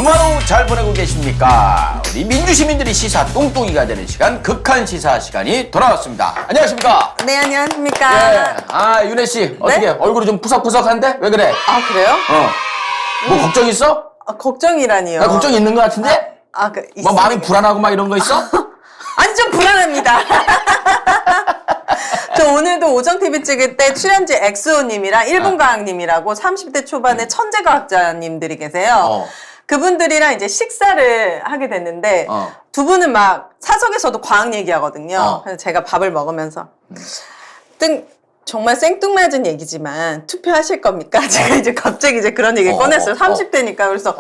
주말 오후 잘 보내고 계십니까? 우리 민주시민들이 시사 똥똥이가 되는 시간, 극한 시사 시간이 돌아왔습니다. 안녕하십니까? 네, 안녕하십니까. 네. 아, 윤혜 씨, 어떻게 얼굴이 좀 푸석푸석한데? 왜 그래? 아, 그래요? 뭐 걱정 있어? 아, 걱정이라니요. 나 걱정 있는 것 같은데? 뭐 마음이 불안하고 막 이런 거 있어? 아니, 좀 불안합니다. 저 오늘도 오정TV 찍을 때 출연진 엑소님이랑 1분 과학님이라고 30대 초반의 천재 과학자님들이 계세요. 그분들이랑 이제 식사를 하게 됐는데 두 분은 막 사석에서도 과학 얘기하거든요. 그래서 제가 밥을 먹으면서 정말 생뚱맞은 얘기지만 투표하실 겁니까? 제가 이제 갑자기 이제 그런 얘기 꺼냈어요. 30대니까. 그래서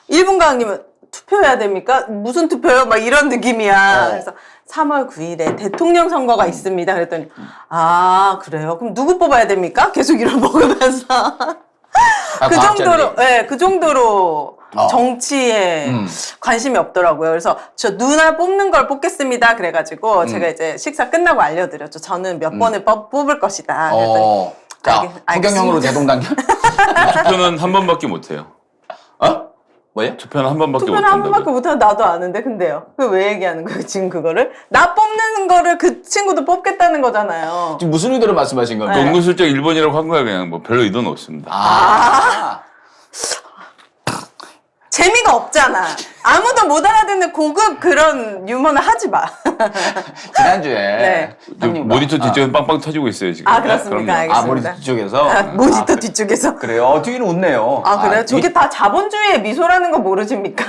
1분 과학님은 투표해야 됩니까? 무슨 투표요? 막 이런 느낌이야. 그래서 3월 9일에 대통령 선거가 있습니다. 그랬더니 아, 그래요? 그럼 누구 뽑아야 됩니까? 계속 이런 먹으면서 그 정도로, 네, 그 정도로 정치에 관심이 없더라고요. 그래서 저 누나 뽑는 걸 뽑겠습니다. 그래가지고 제가 이제 식사 끝나고 알려드렸죠. 저는 몇 번을 뽑을 것이다. 그랬더니 자, 후경영으로 대동단결? 투표는 한 번밖에 못해요. 뭐예요? 투표는 한 번밖에 투표는 한 번밖에 못하면 나도 아는데 근데요. 그 왜 얘기하는 거예요 지금 그거를? 나 뽑는 거를 그 친구도 뽑겠다는 거잖아요. 지금 무슨 의도로 말씀하신 건가요? 네. 은근슬쩍 1번이라고 한 거야. 그냥 뭐 별로 의도는 없습니다. 재미가 없잖아. 아무도 못 알아듣는 고급 그런 유머는 하지 마. 지난주에 네. 형님과- 모니터 뒤쪽에서 빵빵 터지고 있어요 지금. 아, 그렇습니까? 그럼요. 알겠습니다. 모니터 뒤쪽에서? 모니터 뒤쪽에서. 그래요? 뒤는 웃네요. 아, 그래요? 저게 다 자본주의의 미소라는 거 모르십니까?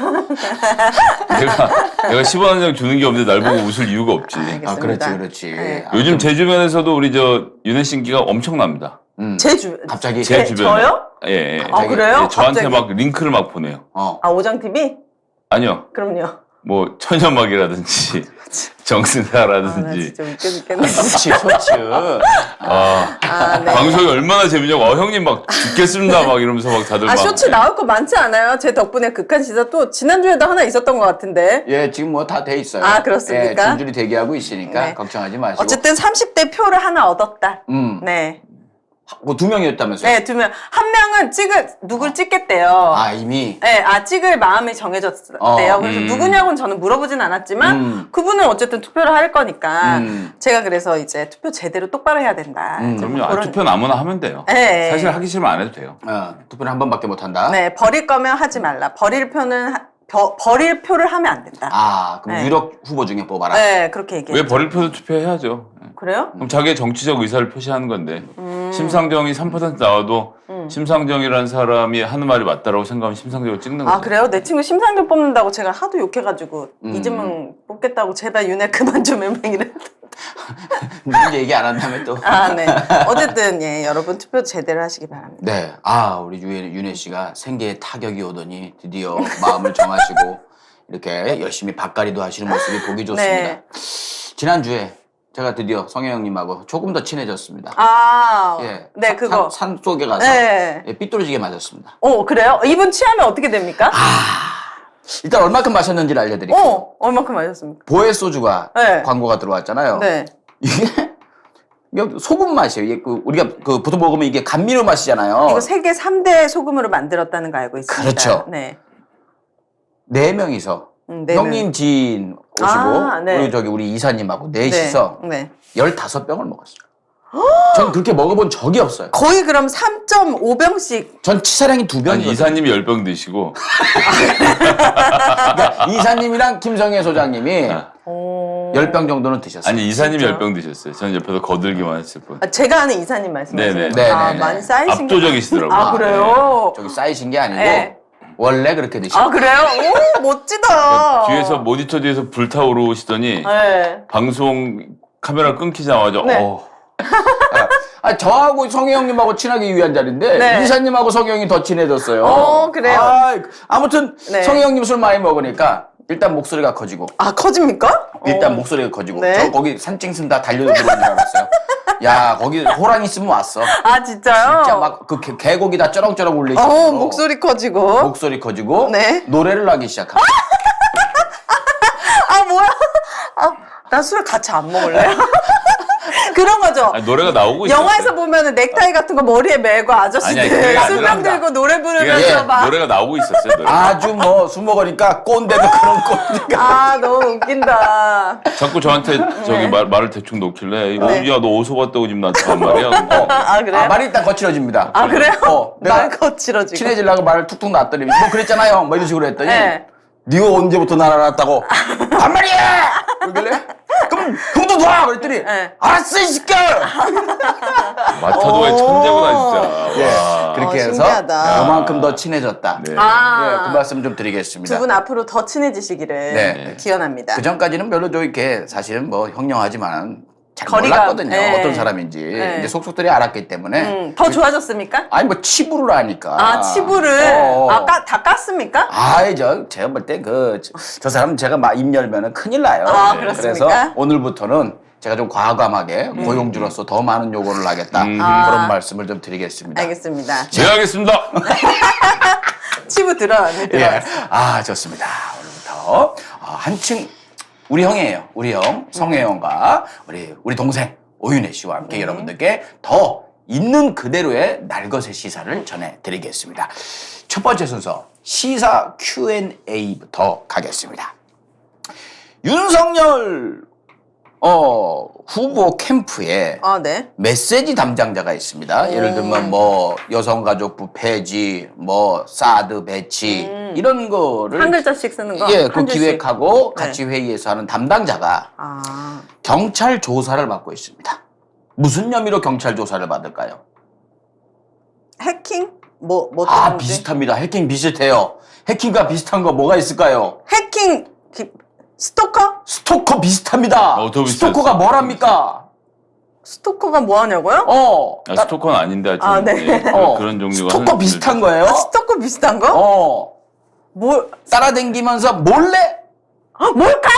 내가 10원 한 장 주는 게 없는데 날 보고 웃을 이유가 없지. 알겠습니다. 그렇지. 네. 요즘 제 주변에서도 우리 윤혜 씨 인기가 엄청납니다. 제 주변. 갑자기? 제 주변에. 저요? 예. 아, 그래요? 예, 저한테 갑자기? 막 링크를 막 보내요. 아, 오정TV? 아니요. 그럼요. 뭐 천연막이라든지 나 정승사라든지. 진짜 웃겨 죽겠네. 쇼츠. 네. 방송이 얼마나 재밌냐고. 형님 막 죽겠습니다 막 이러면서 막 다들 막. 쇼츠 나올 거 많지 않아요? 제 덕분에 극한 시사 또 지난주에도 하나 있었던 것 같은데. 예, 지금 뭐 다 돼 있어요. 아, 그렇습니까? 예, 줄줄이 대기하고 있으니까 네. 걱정하지 마시고. 어쨌든 30대 표를 하나 얻었다. 네. 뭐 2명이었다면서요? 네, 2명. 한 명은 누굴 찍겠대요. 아, 이미? 네, 찍을 마음이 정해졌대요. 그래서 누구냐고는 저는 물어보진 않았지만 그분은 어쨌든 투표를 할 거니까 제가 그래서 이제 투표 제대로 똑바로 해야 된다. 그럼요. 투표는 아무나 하면 돼요. 네. 사실 하기 싫으면 안 해도 돼요. 투표는 한 번밖에 못 한다? 네, 버릴 거면 하지 말라. 버릴 표를 하면 안 된다. 아, 그럼 네. 유력 후보 중에 뽑아라? 네, 그렇게 얘기해요. 왜 버릴 표도 투표해야죠. 그래요? 그럼 자기의 정치적 의사를 표시하는 건데 심상정이 3% 나와도 심상정이라는 사람이 하는 말이 맞다라고 생각하면 심상정을 찍는 거죠. 아, 그래요? 내 친구 심상정 뽑는다고 제가 하도 욕해가지고 이재명 뽑겠다고 제발 윤회 그만 좀 해봐 이랬 누군지 얘기 안 한다면 또. 네. 어쨌든 예, 여러분 투표 제대로 하시기 바랍니다. 네. 우리 윤혜 씨가 생계에 타격이 오더니 드디어 마음을 정하시고 이렇게 열심히 밭갈이도 하시는 모습이 보기 좋습니다. 네. 지난주에 제가 드디어 성혜 형님하고 조금 더 친해졌습니다. 예. 네, 그거. 산 속에 가서 네. 예, 삐뚤어지게 맞았습니다. 그래요? 이분 취하면 어떻게 됩니까? 일단 얼마큼 마셨는지를 알려드릴게요. 얼마큼 마셨습니까? 보혜 소주가 네. 광고가 들어왔잖아요. 네. 이게 소금 맛이에요. 이게 우리가 보통 먹으면 이게 감미료 맛이잖아요. 이거 세계 3대 소금으로 만들었다는 거 알고 있습니다. 그렇죠. 네. 4명이서 네 형님 지인 오시고 네. 우리 이사님하고 넷이서 네. 15병을 먹었어요. 전 그렇게 먹어본 적이 없어요. 거의 그럼 3.5병씩. 전 치사량이 2병이거든요. 아니 이사님이 10병 드시고 그러니까 이사님이랑 김성애 소장님이 10병 정도는 드셨어요. 아니 이사님이 진짜? 10병 드셨어요. 저는 옆에서 거들기만 했을 뿐. 제가 아는 이사님 말씀하시는 네네. 거예요? 네네네. 많이 쌓이신 압도적이시더라고요. 아, 그래요? 저기 쌓이신 게 아니고 네. 원래 그렇게 드시고. 아, 그래요? 오, 멋지다. 뒤에서 모니터 뒤에서 불타오르시더니 네. 방송 카메라 끊기자마자 네. 저하고 성혜 형님하고 친하기 위한 자리인데 네. 이사님하고 성혜 형이 더 친해졌어요. 그래요? 아무튼 네. 성혜 형님 술 많이 먹으니까 일단 목소리가 커지고 아, 커집니까? 일단 목소리가 커지고 네. 저 거기 산증슨 다 달려들어오는 줄 알았어요. 야, 거기 호랑이 있으면 왔어. 아, 진짜요? 진짜 막 그 계곡이 다 쩌렁쩌렁 울릴 정도로 목소리 커지고. 목소리 커지고 네. 노래를 하기 시작합니다. 아, 뭐야? 나 술 같이 안 먹을래요? 그런 거죠. 아니, 노래가 나오고 있었어요. 영화에서 보면은 넥타이 같은 거 머리에 매고 아저씨들 아니, 그게 술병 아니라 들고 노래 부르면서 예, 막. 노래가 나오고 있었어요. 노래. 아주 뭐 술 먹으니까 꼰대도 그런 꼰대가. 아, 너무 웃긴다. 자꾸 저한테 저기 말을 대충 놓길래 네. 야, 너 어디서 봤다고 지금 나한테 한 말이야. 아, 그래요? 아, 말이 일단 거칠어집니다. 아, 그래요? 내가 말 거칠어지고. 친해지려고 말을 툭툭 놨더니 뭐 그랬잖아요. 뭐 이런 식으로 했더니 네. 네가 언제부터 나를 알았다고 반말이야! 그러길래 그럼 형도 놔! 그랬더니 네. 알았어 이 새끼야! 마타도의 오. 천재구나 진짜. 예, 와. 그렇게 해서 신기하다. 그만큼 더 친해졌다. 네. 아. 예, 그 말씀 좀 드리겠습니다. 두 분 앞으로 더 친해지시기를 네. 기원합니다. 그 전까지는 별로 좀 이렇게 사실은 뭐 형령하지만 잘 거리가- 몰랐거든요. 네. 어떤 사람인지 네. 이제 속속들이 알았기 때문에 더 좋아졌습니까? 아니 뭐 치부를 하니까. 아, 치부를 다 깠습니까? 아이 제가 볼 때 저 사람 제가 막 입 열면은 큰일 나요. 아, 네. 그렇습니까? 그래서 오늘부터는 제가 좀 과감하게 고용주로서 더 많은 요구를 하겠다 그런 말씀을 좀 드리겠습니다. 알겠습니다. 제가 하겠습니다. 치부 들어갑니다. 예. 아 좋습니다. 오늘부터 한층 우리 형이에요. 우리 형 성혜영과 우리 동생 오윤혜 씨와 함께 여러분들께 더 있는 그대로의 날것의 시사를 전해드리겠습니다. 첫 번째 순서 시사 Q&A부터 가겠습니다. 윤석열 후보 캠프에 아, 네. 메시지 담당자가 있습니다. 예를 들면 뭐 여성가족부 폐지, 뭐 사드 배치 이런 거를 한 글자씩 쓰는 거? 예, 한 그 줄씩. 기획하고 네. 같이 회의에서 하는 담당자가 아, 경찰 조사를 받고 있습니다. 무슨 혐의로 경찰 조사를 받을까요? 해킹? 뭐 아, 때문인지? 비슷합니다. 해킹 비슷해요. 해킹과 비슷한 거 뭐가 있을까요? 해킹, 스토커? 스토커 비슷합니다. 더 비슷하지. 스토커가 뭐랍니까? 스토커가 뭐 하냐고요? 스토커는 아닌데 하여튼 아, 네. 예, 어, 그런 종류가 스토커 하는 비슷한 분들도 거예요? 아, 스토커 비슷한 거? 뭘, 따라다니면서 몰래 몰카!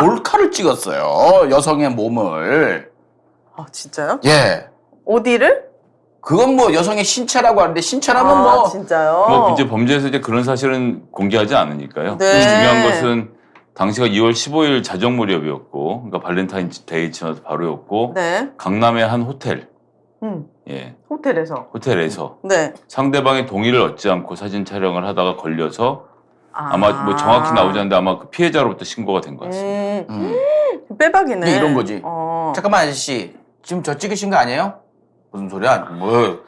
몰카를 찍었어요. 여성의 몸을. 아, 진짜요? 예. 어디를? 그건 뭐 여성의 신체라고 하는데 신체라면 아, 뭐 진짜요? 뭐 이제 범죄에서 이제 그런 사실은 공개하지 않으니까요. 네. 중요한 것은 당시가 2월 15일 자정 무렵이었고, 그러니까 발렌타인데이 지나서 바로였고, 네. 강남의 한 호텔, 음, 예, 호텔에서. 호텔에서 네. 상대방의 동의를 얻지 않고 사진 촬영을 하다가 걸려서 아마 뭐 정확히 나오지 않는데 아마 그 피해자로부터 신고가 된 것 같습니다. 빼박이네. 근데 이런 거지. 어. 잠깐만 아저씨 지금 저 찍으신 거 아니에요? 무슨 소리야? 뭐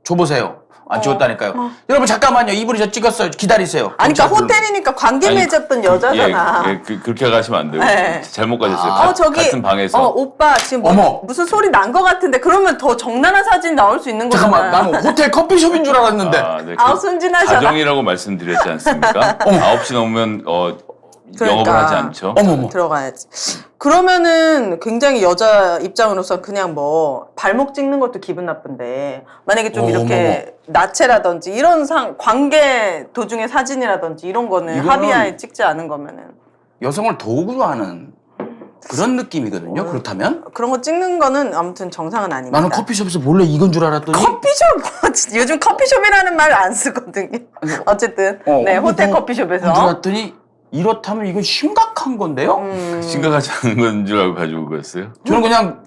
줘보세요. 안 찍었다니까요. 여러분 잠깐만요. 이분이 저 찍었어요. 기다리세요. 아니, 그러니까 경찰 호텔이니까 관계 아니, 맺었던 여자잖아. 그렇게 가시면 안 되고 네. 잘못 가셨어요. 같은 방에서. 오빠 지금 어머. 무슨 소리 난 거 같은데 그러면 더 정나는 사진 나올 수 있는 거잖아. 잠깐만 나는 호텔 커피숍인 줄 알았는데. 네, 아우, 순진하셔라. 가정이라고 말씀드렸지 않습니까? 9시 넘으면 영업을 하지 않죠. 어머머. 들어가야지. 그러면은 굉장히 여자 입장으로서 그냥 뭐 발목 찍는 것도 기분 나쁜데 만약에 좀 이렇게 나체라든지 이런 관계 도중의 사진이라든지 이런 거는 이거는 합의하에 찍지 않은 거면은 여성을 도구로 하는 그런 느낌이거든요. 그렇다면 그런 거 찍는 거는 아무튼 정상은 아닙니다. 나는 커피숍에서 몰래 이건 줄 알았더니 커피숍 요즘 커피숍이라는 말 안 쓰거든요. 어쨌든 네 호텔 커피숍에서 줄 알았더니 이렇다면 이건 심각한 건데요. 심각하지 않은 건 줄 알고 가지고 갔어요. 저는 그냥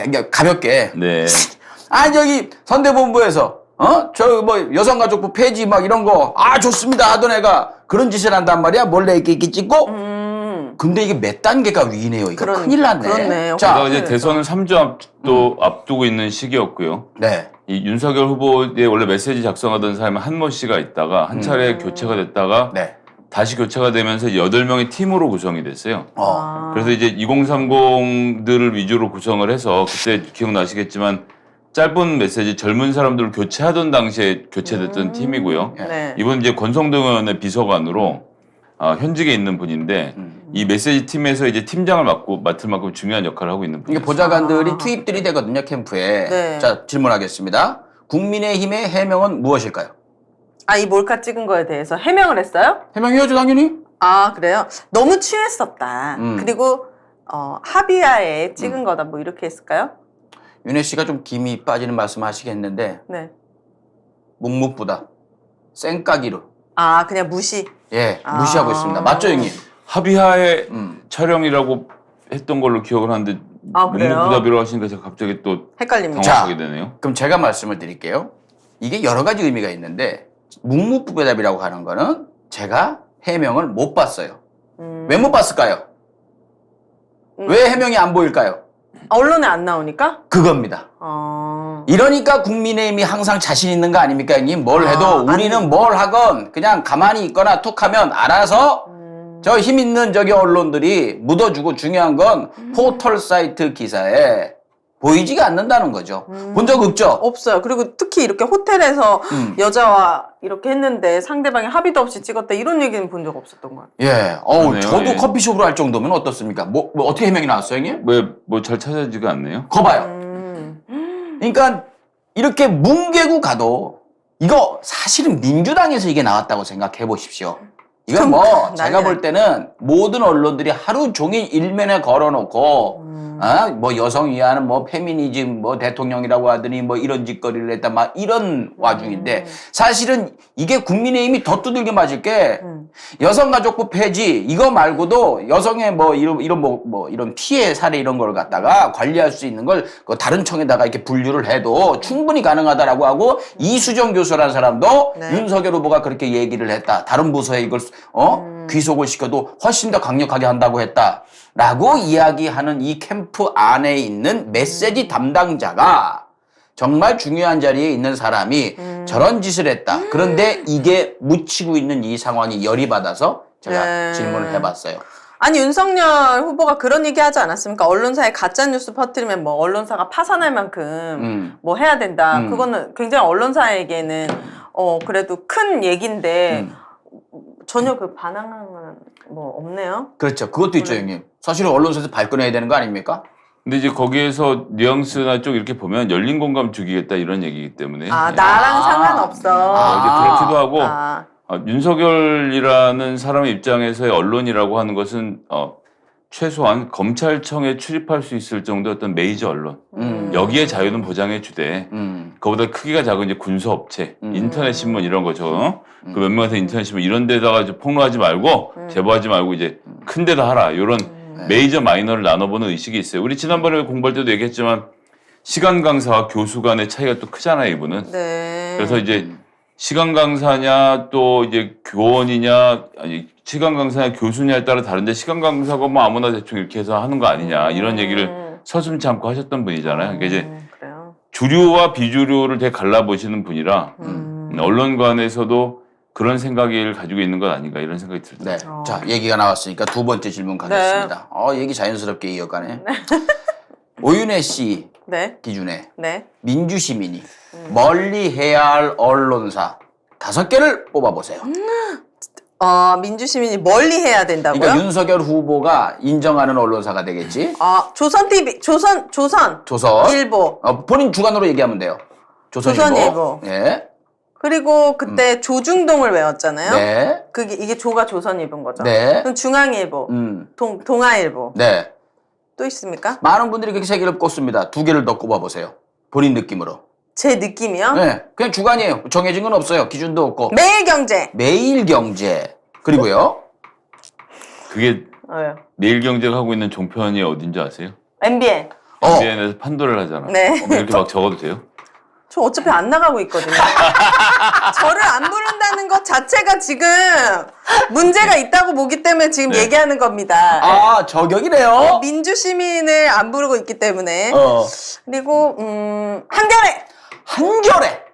그냥 가볍게 네. 저기 선대본부에서 저 뭐 여성가족부 폐지 막 이런 거 좋습니다 하던 애가 그런 짓을 한단 말이야. 몰래 이렇게 찍고. 근데 이게 몇 단계가 위네요. 이거 큰일 났네. 그렇네. 제가 이제 대선을 3주 앞두고 있는 시기였고요. 네. 이 윤석열 후보의 원래 메시지 작성하던 사람이 한모 씨가 있다가 한 차례 교체가 됐다가 네. 다시 교체가 되면서 8명의 팀으로 구성이 됐어요. 그래서 이제 2030들을 위주로 구성을 해서 그때 기억나시겠지만 짧은 메시지 젊은 사람들을 교체하던 당시에 교체됐던 팀이고요. 네. 이번 이제 권성동 의원의 비서관으로 현직에 있는 분인데 이 메시지 팀에서 이제 팀장을 맡을 만큼 중요한 역할을 하고 있는 이게 분이에요. 보좌관들이 투입들이 되거든요. 캠프에. 네. 자 질문하겠습니다. 국민의힘의 해명은 무엇일까요? 이 몰카 찍은 거에 대해서 해명을 했어요? 해명해야죠 당연히. 아, 그래요? 너무 취했었다. 그리고 합의하에 찍은 거다. 뭐 이렇게 했을까요? 윤혜 씨가 좀 김이 빠지는 말씀하시겠는데 네. 묵묵부답 쌩까기로 그냥 무시. 무시하고 있습니다. 맞죠 형님? 합의하에 촬영이라고 했던 걸로 기억을 하는데 아, 그래요? 묵묵부답이라고 하시니까 제가 갑자기 또 헷갈립니다. 당황하게 되네요. 그럼 제가 말씀을 드릴게요. 이게 여러 가지 의미가 있는데 묵묵부답이라고 하는 거는 제가 해명을 못 봤어요. 왜 못 봤을까요? 왜 해명이 안 보일까요? 언론에 안 나오니까? 그겁니다. 이러니까 국민의힘이 항상 자신 있는 거 아닙니까, 형님? 뭘 해도 우리는 뭘 하건 그냥 가만히 있거나 툭 하면 알아서 저 힘 있는 저기 언론들이 묻어주고 중요한 건 포털 사이트 기사에 보이지가 않는다는 거죠. 본 적 없죠? 없어요. 그리고 특히 이렇게 호텔에서 여자와 이렇게 했는데 상대방이 합의도 없이 찍었다 이런 얘기는 본 적 없었던 것 같아요. 예. 그러네요, 저도 예. 커피숍으로 할 정도면 어떻습니까? 뭐 어떻게 해명이 나왔어요, 형님? 왜 뭐 잘 찾아지가 않네요? 거봐요. 그러니까 이렇게 뭉개고 가도 이거 사실은 민주당에서 이게 나왔다고 생각해 보십시오. 이건 뭐 제가 난리네. 볼 때는 모든 언론들이 하루 종일 일면에 걸어놓고 뭐 여성 위하는 뭐 페미니즘 뭐 대통령이라고 하더니 뭐 이런 짓거리를 했다 막 이런 와중인데 사실은 이게 국민의힘이 더 두들겨 맞을 게 여성가족부 폐지 이거 말고도 여성의 뭐 이런 뭐 이런 피해 사례 이런 걸 갖다가 관리할 수 있는 걸 그 다른 청에다가 이렇게 분류를 해도 충분히 가능하다라고 하고 이수정 교수라는 사람도 네. 윤석열 후보가 그렇게 얘기를 했다. 다른 부서에 이걸 귀속을 시켜도 훨씬 더 강력하게 한다고 했다라고 이야기하는 이 캠프 안에 있는 메시지 담당자가 정말 중요한 자리에 있는 사람이 저런 짓을 했다. 그런데 이게 묻히고 있는 이 상황이 열이 받아서 제가 네. 질문을 해봤어요. 아니 윤석열 후보가 그런 얘기 하지 않았습니까? 언론사에 가짜뉴스 퍼뜨리면 뭐 언론사가 파산할 만큼 뭐 해야 된다. 그거는 굉장히 언론사에게는 그래도 큰 얘기인데 전혀 그 반항은 뭐 없네요. 그렇죠. 그것도 있죠, 형님. 사실은 언론사에서 발끈해야 되는 거 아닙니까? 근데 이제 거기에서 뉘앙스나 쪽 이렇게 보면 열린 공감 주기겠다 이런 얘기이기 때문에 아 나랑 상관없어. 이제 그렇기도 하고 아. 윤석열이라는 사람의 입장에서의 언론이라고 하는 것은 최소한 검찰청에 출입할 수 있을 정도의 어떤 메이저 언론 여기에 자유는 보장해 주되 그보다 크기가 작은 이제 군수업체 인터넷 신문 이런 거죠. 그 몇 명한테 인터넷 신문 이런 데다가 이제 폭로하지 말고 제보하지 말고 이제 큰 데다 하라 이런 메이저 마이너를 나눠보는 의식이 있어요. 우리 지난번에 공부할 때도 얘기했지만 시간 강사와 교수 간의 차이가 또 크잖아요, 이분은. 네. 그래서 이제 시간 강사냐 또 이제 교원이냐 아니 시간 강사냐 교수냐에 따라 다른데 시간 강사가 뭐 아무나 대충 이렇게 해서 하는 거 아니냐 이런 얘기를 서슴지 않고 하셨던 분이잖아요. 그러니까 이제 그래요. 주류와 비주류를 되게 갈라보시는 분이라 언론관에서도 그런 생각을 가지고 있는 것 아닌가 이런 생각이 들어요. 네. 자, 얘기가 나왔으니까 두 번째 질문 가겠습니다. 얘기 자연스럽게 이어가네. 오윤혜 씨 네. 기준에 네. 민주시민이 멀리 해야 할 언론사 5개를 뽑아보세요. 민주시민이 멀리 해야 된다고요? 그러니까 윤석열 후보가 인정하는 언론사가 되겠지. 조선TV, 조선, 조선. 일보. 본인 주관으로 얘기하면 돼요. 조선일보. 예. 그리고 그때 조중동을 외웠잖아요. 네. 이게 조가 조선일보인 거죠. 네. 그럼 중앙일보, 동아일보. 네. 또 있습니까? 많은 분들이 그렇게 3개를 꼽습니다. 2개를 더 꼽아보세요. 본인 느낌으로. 제 느낌이요? 네. 그냥 주관이에요. 정해진 건 없어요. 기준도 없고. 매일경제. 매일경제. 그리고요. 그게 왜요? 매일경제가 하고 있는 종편이 어딘지 아세요? MBN. MBN에서 판도를 하잖아. 네. 이렇게 막 적어도 돼요? 저 어차피 안 나가고 있거든요. 저를 안 부른다는 것 자체가 지금 문제가 있다고 보기 때문에 지금 네. 얘기하는 겁니다. 저격이네요. 민주시민을 안 부르고 있기 때문에. 그리고 한겨레. 한겨레.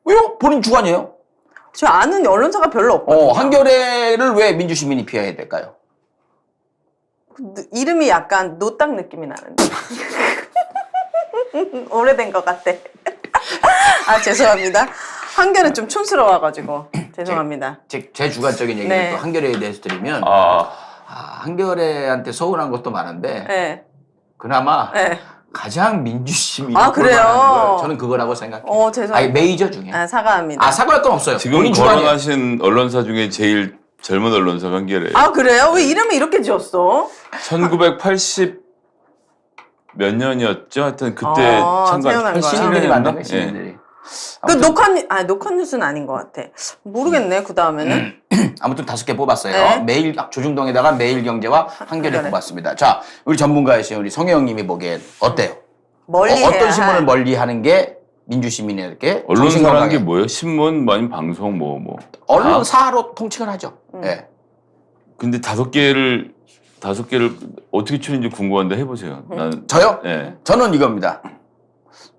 왜요? 본인 주관이에요. 저 아는 언론사가 별로 없거든요. 한겨레를 왜 민주시민이 피해야 될까요? 이름이 약간 노딱 느낌이 나는데. 오래된 것 같아. 죄송합니다. 한겨레 좀 촌스러워가지고 죄송합니다. 제 주관적인 얘기를 네. 또 한겨레에 대해서 드리면 한겨레한테 서운한 것도 많은데 네. 그나마 네. 가장 민주시민이 그래요? 저는 그거라고 생각해요. 죄송합니다. 아니 메이저 중에. 사과합니다. 사과할 건 없어요. 지금 본인 주관이에요. 거론하신 언론사 중에 제일 젊은 언론사가 한겨레예요. 그래요? 왜 이름을 이렇게 지었어? 1980 몇 년이었죠? 하여튼 그때 태어난 거야. 신인들이 만든 거예요, 예. 신인들이. 녹화뉴스는 아닌 것 같아. 모르겠네, 그 다음에는. 아무튼 5개 뽑았어요. 네. 매일 조중동에다가 매일경제와 한겨레 한겨레. 뽑았습니다. 자, 우리 전문가이신 우리 성혜영님이 보기엔 어때요? 멀리 어떤 해야 신문을 할- 멀리하는 게 민주시민에게 언론사라는 정신건강에 게 뭐예요? 신문, 아니면 방송, 뭐. 언론사로 통칭을 하죠. 예. 근데 5개를 어떻게 추는지 궁금한데 해보세요. 난 저요? 예. 저는 이겁니다.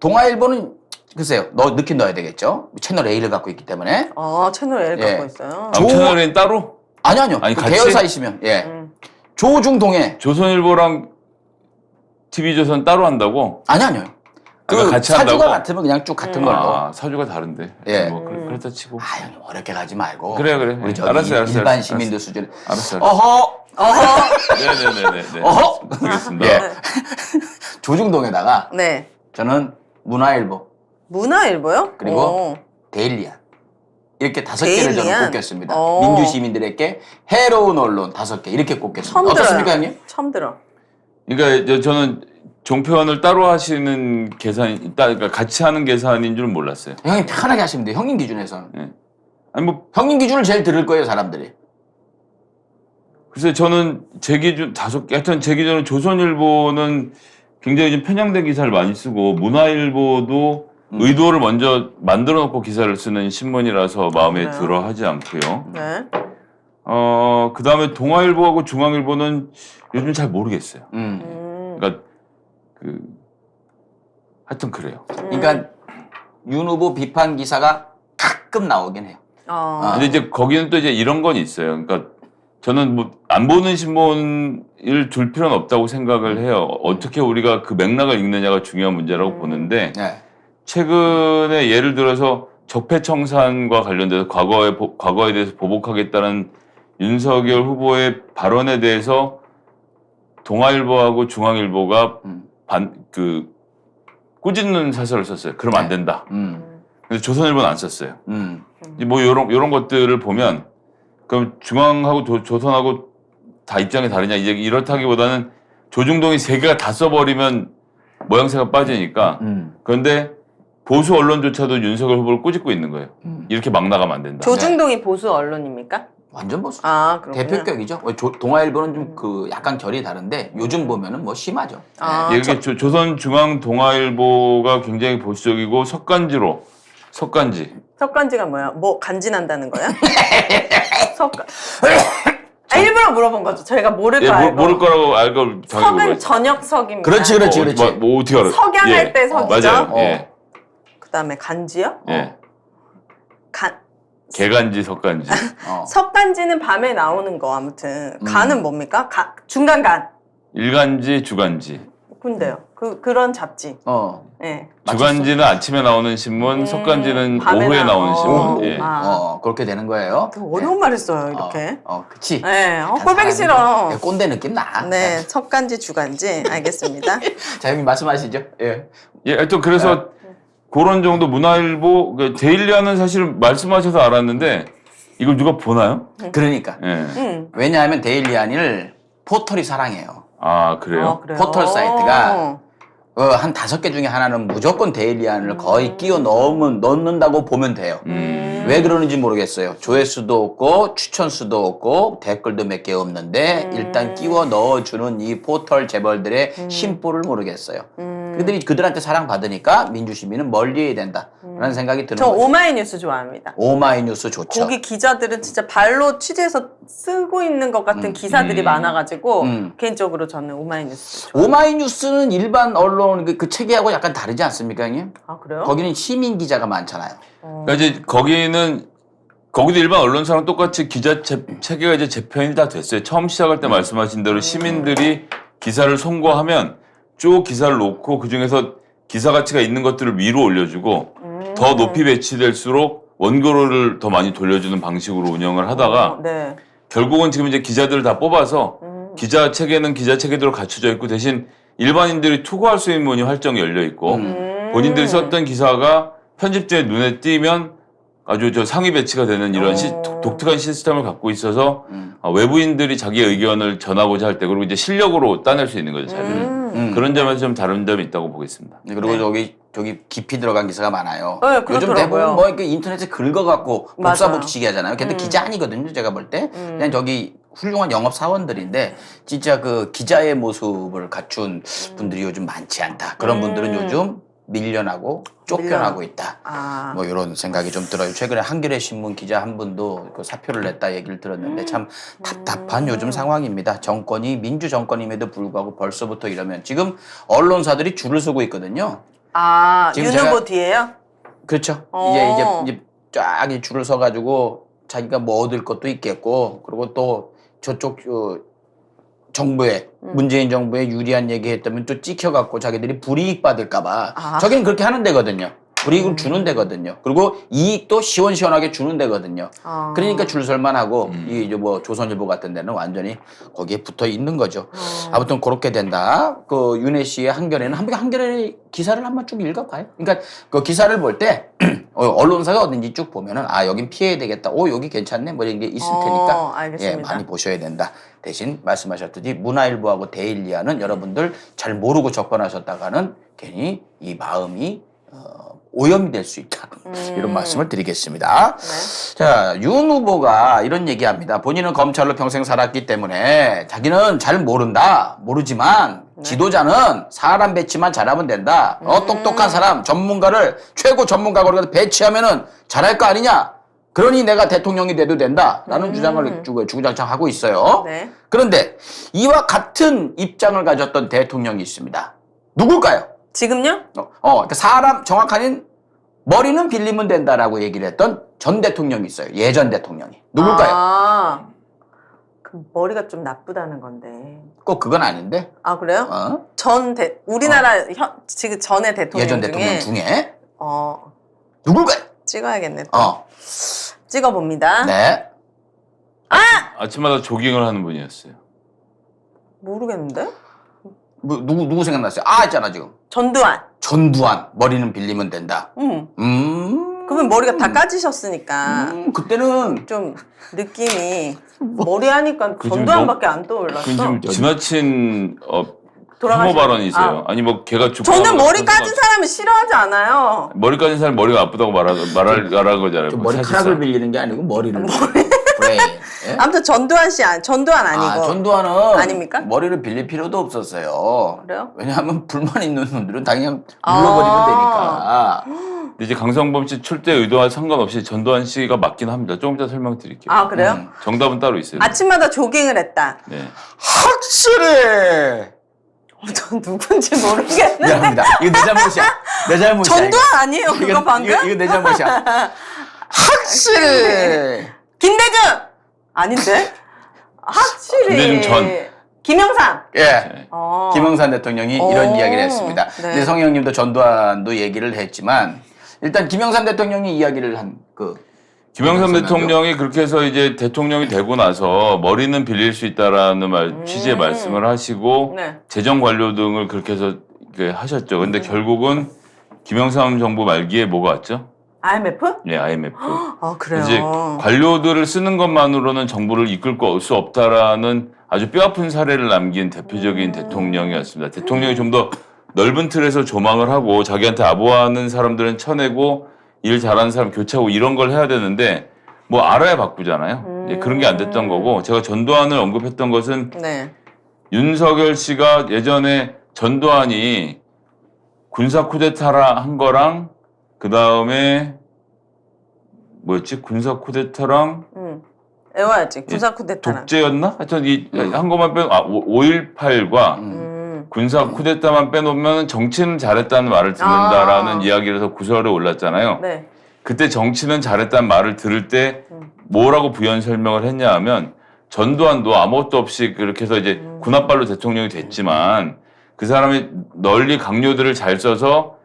동아일보는 글쎄요, 넣긴 넣어야 되겠죠. 채널 A를 갖고 있기 때문에. 채널 L 예. 갖고 있어요. 아, 채널엔 따로? 아니요. 아니, 그 같이? 계열사 있으면 예. 조중동에 조선일보랑 TV조선 따로 한다고? 아니요. 그 그러니까 같이 사주가 한다고? 같으면 그냥 쭉 같은 걸로. 아, 사주가 다른데. 예. 뭐 그렇다 치고. 아, 형님 어렵게 가지 말고. 그래. 우리 저기 알았어요. 일반 시민들 수준. 알았어요. 어허. 네네네네. 어허. 알겠습니다. 예. 조중동에다가 네. 저는 문화일보 문화일보요? 그리고 데일리안 이렇게 5개를 저는 데일리안? 꼽겠습니다. 어. 민주 시민들에게 해로운 언론 5개 이렇게 꼽겠습니다. 처음 어떻습니까, 들어요. 형님? 처음 들어. 그러니까 저는 종편을 따로 하시는 그러니까 같이 하는 계산인 줄은 몰랐어요. 형님 편하게 하시면 돼요. 형님 기준에서는. 예. 아니 뭐 형님 기준을 제일 들을 거예요, 사람들이. 글쎄 저는 제 기준 5개 하여튼 제 기준은 조선일보는 굉장히 좀 편향된 기사를 많이 쓰고 문화일보도 의도를 먼저 만들어 놓고 기사를 쓰는 신문이라서 마음에 그래요? 들어 하지 않고요. 네. 그다음에 동아일보하고 중앙일보는 요즘 잘 모르겠어요. 그러니까 하여튼 그래요. 그러니까 윤 후보 비판 기사가 가끔 나오긴 해요. 근데 이제 거기는 또 이제 이런 건 있어요. 그러니까 저는 뭐 안 보는 신문을 둘 필요는 없다고 생각을 해요. 어떻게 우리가 그 맥락을 읽느냐가 중요한 문제라고 보는데 네. 최근에 예를 들어서 적폐청산과 관련돼서 과거에 대해서 보복하겠다는 윤석열 후보의 발언에 대해서 동아일보하고 중앙일보가 꾸짖는 사설을 썼어요. 그러면 안 된다. 근데 조선일보는 안 썼어요. 뭐 요런 것들을 보면 그럼 중앙하고 조선하고 다 입장이 다르냐 이제 이렇다기보다는 조중동이 3개가 다 써버리면 모양새가 빠지니까 그런데 보수 언론조차도 윤석열 후보를 꾸짖고 있는 거예요. 이렇게 막 나가면 안 된다. 조중동이 보수 언론입니까? 완전 보수. 그렇군요. 대표격이죠. 동아일보는 좀 약간 결이 다른데 요즘 보면은 뭐 심하죠. 이게 조선중앙 동아일보가 굉장히 보수적이고 석간지가 뭐야? 뭐 간지난다는 거야? 일부러 물어본 거죠. 저희가 모를 거 알고. 모를 거라고 알고 석은 저녁석입니다. 그렇지. 뭐 어떻게 알아? 석양할 때 석이죠. 맞아요. 예. 그다음에 간지요? 예. 개간지, 석간지. 석간지는 밤에 나오는 거 아무튼. 간은 뭡니까? 중간 간. 일간지, 주간지. 근데요. 그런 잡지. 네. 주간지는 아침에 나오는 신문, 석간지는 밤에 오후에 나오는 신문. 오후. 예. 그렇게 되는 거예요. 어려운 말 했어요, 이렇게. 그치. 네. 꼴보기 싫어. 꼰대 느낌 나. 네. 석간지, 주간지. 알겠습니다. 자, 형님 말씀하시죠. 예. 하여튼 그래서 그런 정도 문화일보, 데일리안은 사실 말씀하셔서 알았는데 이걸 누가 보나요? 그러니까. 예. 왜냐하면 데일리안을 포털이 사랑해요. 그래요? 그래요? 포털 사이트가 한 5개 중에 하나는 무조건 데일리안을 거의 끼워 넣는다고 보면 돼요. 왜 그러는지 모르겠어요. 조회수도 없고 추천수도 없고 댓글도 몇 개 없는데 일단 끼워 넣어주는 이 포털 재벌들의 심보를 모르겠어요. 그들한테 사랑받으니까 민주시민은 멀리해야 된다라는 생각이 드는 저 거죠. 오마이뉴스 좋아합니다. 오마이뉴스 좋죠. 거기 기자들은 진짜 발로 취재해서 쓰고 있는 것 같은 기사들이 많아가지고 개인적으로 저는 오마이뉴스 좋아해요. 오마이뉴스는 일반 언론 그 체계하고 약간 다르지 않습니까, 형님? 그래요? 거기는 시민 기자가 많잖아요. 그러니까 이제 거기도 일반 언론사랑 똑같이 기자 체계가 이제 재편이 다 됐어요. 처음 시작할 때 말씀하신 대로 시민들이 기사를 송고하면 쭉 기사를 놓고 그 중에서 기사 가치가 있는 것들을 위로 올려주고 더 높이 배치될수록 원고를 더 많이 돌려주는 방식으로 운영을 하다가 네. 결국은 지금 이제 기자들을 다 뽑아서 기자 체계는 기자 체계대로 갖춰져 있고 대신 일반인들이 투고할 수 있는 문이 활정이 열려 있고 본인들이 썼던 기사가 편집자의 눈에 띄면 아주 상위 배치가 되는 이런 독특한 시스템을 갖고 있어서 외부인들이 자기 의견을 전하고자 할 때 그리고 이제 실력으로 따낼 수 있는 거죠. 자기는. 그런 점에서 좀 다른 점이 있다고 보겠습니다. 그리고 저기 저기 깊이 들어간 기사가 많아요. 네, 요즘 그렇더라고요. 대부분 뭐 이렇게 인터넷에 긁어갖고 맞아요. 복사복치기 하잖아요. 근데 기자 아니거든요. 제가 볼 때. 그냥 저기 훌륭한 영업 사원들인데 진짜 그 기자의 모습을 갖춘 분들이 요즘 많지 않다. 그런 분들은 요즘 밀려나고 쫓겨나고 있다. 아. 뭐 이런 생각이 좀 들어요. 최근에 한겨레 신문 기자 한 분도 그 사표를 냈다 얘기를 들었는데 참 답답한 요즘 상황입니다. 정권이 민주 정권임에도 불구하고 벌써부터 이러면 지금 언론사들이 줄을 서고 있거든요. 아, 지금 윤 후보 제가- 뒤에요? 그렇죠. 어. 이제 쫙 이 줄을 서가지고 자기가 뭐 얻을 것도 있겠고 그리고 또 저쪽 정부에 문재인 정부에 유리한 얘기했다면 또 찍혀갖고 자기들이 불이익 받을까봐 아. 저기는 그렇게 하는 데거든요. 불이익을 주는 데거든요. 그리고 이익도 시원시원하게 주는 데거든요. 아. 그러니까 줄 설만하고 이 뭐 조선일보 같은 데는 완전히 거기에 붙어 있는 거죠. 아무튼 그렇게 된다. 그 윤혜 씨의 한겨레는 한겨레 기사를 한번 쭉 읽어봐요. 그러니까 그 기사를 볼 때 언론사가 어딘지 쭉 보면은 아 여긴 피해야 되겠다. 오 여기 괜찮네. 뭐 이런 게 있을 테니까 알겠습니다. 예, 많이 보셔야 된다. 대신 말씀하셨듯이 문화일보하고 데일리아는 여러분들 잘 모르고 접근하셨다가는 괜히 이 마음이 오염이 될 수 있다. 이런 말씀을 드리겠습니다. 네. 자, 윤 후보가 이런 얘기합니다. 본인은 검찰로 평생 살았기 때문에 자기는 잘 모른다. 모르지만 지도자는 사람 배치만 잘하면 된다. 똑똑한 사람, 전문가를 최고 전문가로 배치하면은 잘할 거 아니냐. 그러니 내가 대통령이 돼도 된다라는 주장을 주구장창 하고 있어요. 네. 그런데 이와 같은 입장을 가졌던 대통령이 있습니다. 누굴까요? 지금요? 그러니까 사람 정확하게는 머리는 빌리면 된다라고 얘기를 했던 전 대통령이 있어요. 예전 대통령이. 누굴까요? 아, 그 머리가 좀 나쁘다는 건데. 꼭 그건 아닌데. 아, 그래요? 어? 우리나라 지금 전에 대통령 예전 중에 대통령 중에 누굴까요? 찍어야겠네. 또. 찍어봅니다. 네. 아침마다 조깅을 하는 분이었어요. 모르겠는데? 뭐, 누구 생각났어요? 아, 있잖아, 지금. 전두환. 전두환. 머리는 빌리면 된다. 그러면 머리가 다 까지셨으니까 그때는 좀 느낌이 머리 하니까 그 전두환밖에 안 떠올랐어. 그 좀 지나친 돌아가신- 혐오 발언이세요. 아니 뭐 걔가 저는 머리 까진 사람을 싫어하지 않아요. 머리 까진 사람 머리가 아프다고 말하는 거잖아요. 저 뭐 머리카락을 사실상. 빌리는 게 아니고 머리를. 브레인. 예? 아무튼 전두환 씨, 전두환 아니고. 전두환은 아닙니까? 머리를 빌릴 필요도 없었어요. 그래요? 왜냐하면 불만 있는 놈들은 당연히 눌러버리면 되니까. 근데 이제 강성범 씨 출대 의도와 상관없이 전두환 씨가 맞긴 합니다. 조금 이따 설명드릴게요. 아, 그래요? 정답은 따로 있어요. 아침마다 조깅을 했다. 네. 확실해. 전 누군지 모르겠는데. 미안합니다. 이거 내 잘못이야. 내 잘못이야. 전두환 아니에요, 그거 방금? 이거 내 잘못이야. 확실해. 김대중! 아닌데? 확실히. 김대중 전. 김영삼! 예. 김영삼 대통령이 이런 오. 이야기를 했습니다. 네. 근데 성형님도 전두환도 얘기를 했지만 일단 김영삼 대통령이 이야기를 한 김영삼 설명요? 대통령이 그렇게 해서 이제 대통령이 되고 나서 머리는 빌릴 수 있다라는 취지의 말씀을 하시고 네. 재정 관료 등을 그렇게 해서 이렇게 하셨죠. 근데 결국은 김영삼 정부 말기에 뭐가 왔죠? IMF? 예, IMF. 아, 그래요? 이제 관료들을 쓰는 것만으로는 정부를 이끌 수 없다라는 아주 뼈아픈 사례를 남긴 대표적인 대통령이었습니다. 대통령이 좀 더 넓은 틀에서 조망을 하고 자기한테 아부하는 사람들은 쳐내고 일 잘하는 사람 교체하고 이런 걸 해야 되는데 뭐 알아야 바꾸잖아요. 이제 그런 게 안 됐던 거고 제가 전두환을 언급했던 것은 네. 윤석열 씨가 예전에 전두환이 군사 쿠데타라 한 거랑 그 다음에 뭐였지? 군사 쿠데타랑 외워야지. 군사 쿠데타랑. 독재였나? 하여튼 이 한 것만 빼 5.18과 군사 쿠데타만 빼놓으면 정치는 잘했다는 말을 듣는다라는 이야기를 해서 구설에 올랐잖아요. 네. 그때 정치는 잘했다는 말을 들을 때 뭐라고 부연 설명을 했냐 하면 전두환도 아무것도 없이 그렇게 해서 이제 군합발로 대통령이 됐지만 그 사람이 널리 강요들을 잘 써서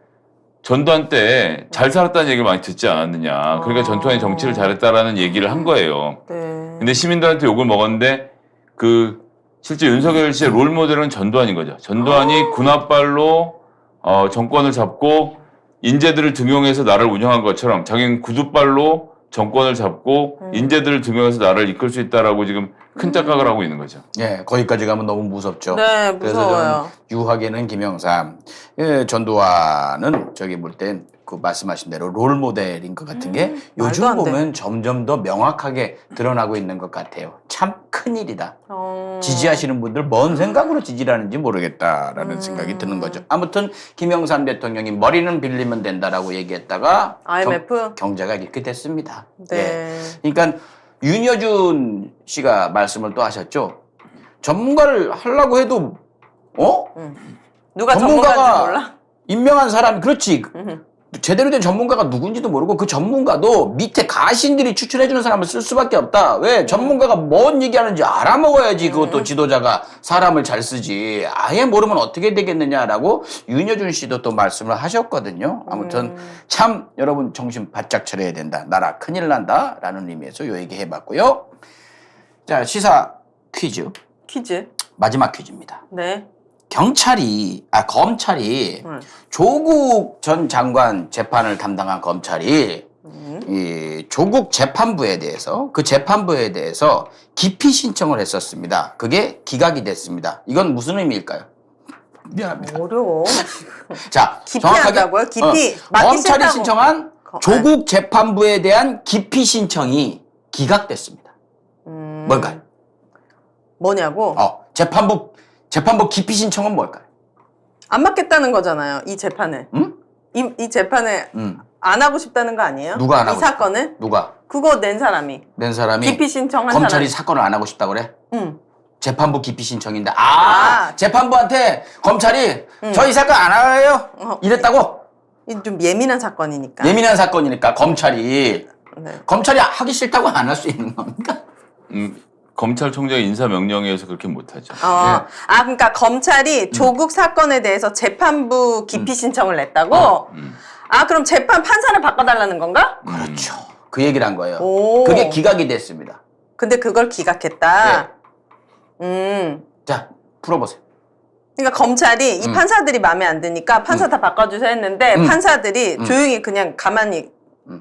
전두환 때 잘 살았다는 얘기를 많이 듣지 않았느냐. 그러니까 전두환이 정치를 잘했다라는 얘기를 한 거예요. 네. 근데 시민들한테 욕을 먹었는데 실제 윤석열 씨의 롤 모델은 전두환인 거죠. 전두환이 군합발로 정권을 잡고 인재들을 등용해서 나라를 운영한 것처럼 자기는 구두발로 정권을 잡고 인재들을 등용해서 나라를 이끌 수 있다라고 지금 큰 착각을 하고 있는 거죠. 예, 거기까지 가면 너무 무섭죠. 네, 그래서 무서워요. 저는 유하게는 김영삼, 예, 전두환은 저기 볼 땐 그 말씀하신 대로 롤 모델인 것 같은 게 요즘 말도 안 돼. 보면 점점 더 명확하게 드러나고 있는 것 같아요. 참 큰일이다. 어... 지지하시는 분들 뭔 생각으로 지지를 하는지 모르겠다라는 생각이 드는 거죠. 아무튼 김영삼 대통령이 머리는 빌리면 된다라고 얘기했다가 IMF? 경제가 이렇게 됐습니다. 네. 예. 그러니까 윤여준 씨가 말씀을 또 하셨죠. 전문가를 하려고 해도 누가 전문가가 전문가인지 몰라? 임명한 사람 그렇지. 제대로 된 전문가가 누군지도 모르고 그 전문가도 밑에 가신들이 추천해주는 사람을 쓸 수밖에 없다. 왜? 전문가가 뭔 얘기하는지 알아먹어야지 그것도 지도자가 사람을 잘 쓰지. 아예 모르면 어떻게 되겠느냐라고 윤여준 씨도 또 말씀을 하셨거든요. 아무튼 참 여러분 정신 바짝 차려야 된다. 나라 큰일 난다라는 의미에서 요 얘기 해봤고요. 자, 시사 퀴즈. 퀴즈. 마지막 퀴즈입니다. 네. 검찰이 조국 전 장관 재판을 담당한 검찰이 이 조국 재판부에 대해서 기피 신청을 했었습니다. 그게 기각이 됐습니다. 이건 무슨 의미일까요? 미안합니다. 어려워. 자, 기피한다고요? 기피. 맞기 검찰이 싫다고. 신청한 조국 재판부에 대한 기피 신청이 기각됐습니다. 뭘까요? 뭐냐고? 재판부 기피 신청은 뭘까요? 안 맞겠다는 거잖아요. 이 재판을. 응? 이 재판을 안 하고 싶다는 거 아니에요? 누가 안 하고 이 사건을? 누가? 그거 낸 사람이. 낸 사람이 기피 신청한 검찰이 사람이. 사건을 안 하고 싶다고 그래? 응. 재판부 기피 신청인데 아. 재판부한테 검찰이 저 이 사건 안 할래요? 이랬다고? 이 좀 예민한 사건이니까. 예민한 사건이니까 검찰이 네. 하기 싫다고 안 할 수 있는 겁니까? 검찰총장의 인사명령에 의해서 그렇게 못하죠. 그러니까 검찰이 조국 사건에 대해서 재판부 기피 신청을 냈다고? 그럼 재판 판사를 바꿔달라는 건가? 그렇죠. 그 얘기를 한 거예요. 오. 그게 기각이 됐습니다. 근데 그걸 기각했다. 자, 풀어보세요. 그러니까 검찰이 이 판사들이 마음에 안 드니까 판사 다 바꿔주세요 했는데 판사들이 조용히 그냥 가만히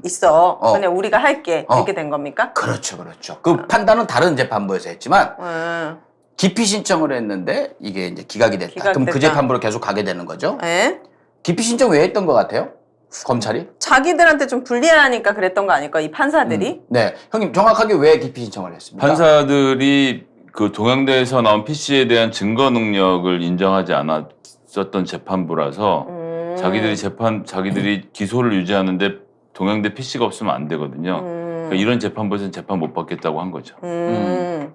있어. 그냥 우리가 할게. 이렇게 된 겁니까? 그렇죠. 그 판단은 다른 재판부에서 했지만 기피 신청을 했는데 이게 이제 기각이 됐다. 그럼 그 기각됐다. 재판부로 계속 가게 되는 거죠? 예? 기피 신청 왜 했던 것 같아요? 검찰이? 자기들한테 좀 불리하니까 그랬던 거 아닐까? 이 판사들이? 네. 형님 정확하게 왜 기피 신청을 했습니까? 판사들이 그 동양대에서 나온 PC에 대한 증거 능력을 인정하지 않았었던 재판부라서 자기들이 기소를 유지하는데 동양대 PC가 없으면 안 되거든요. 그러니까 이런 재판부에서는 재판 못 받겠다고 한 거죠. 근데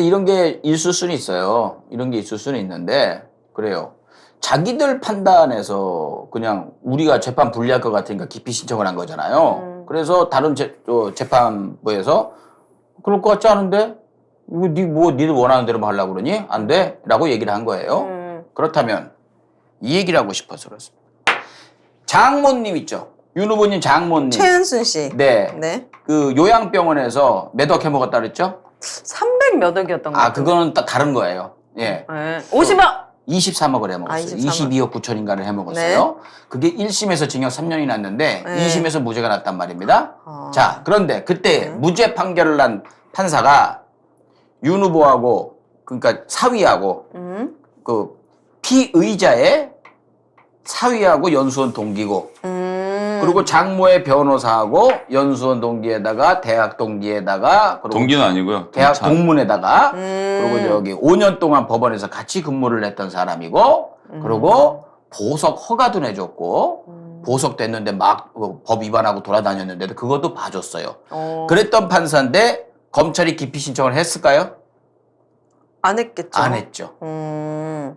이런 게 있을 수는 있어요. 이런 게 있을 수는 있는데 그래요. 자기들 판단에서 그냥 우리가 재판 불리할 것 같으니까 기피 신청을 한 거잖아요. 그래서 다른 재판부에서 그럴 것 같지 않은데 이거 니들 원하는 대로 하려고 그러니? 안 돼? 라고 얘기를 한 거예요. 그렇다면 이 얘기를 하고 싶어서 그렇습니다. 장모님 있죠? 윤 후보님 장모님. 최은순 씨. 네. 네. 그 요양병원에서 몇 억 해먹었다 그랬죠? 300 몇 억이었던 거 같아요. 그거는 딱 다른 거예요. 예. 네. 50억! 23억을 해먹었어요. 23억. 22억 9천인가를 해먹었어요. 그게 1심에서 징역 3년이 났는데 2심에서 무죄가 났단 말입니다. 자, 그런데 그때 무죄 판결을 난 판사가 윤 후보하고 그러니까 사위하고 그 피의자의 사위하고 연수원 동기고 그리고 장모의 변호사하고 연수원 동기에다가 대학 동기에다가 그리고 동기는 아니고요. 대학 동창. 동문에다가 그리고 저기 5년 동안 법원에서 같이 근무를 했던 사람이고 그리고 보석 허가도 내줬고 보석 됐는데 막 법 위반하고 돌아다녔는데도 그것도 봐줬어요. 그랬던 판사인데 검찰이 기피 신청을 했을까요? 안 했겠죠. 안 했죠.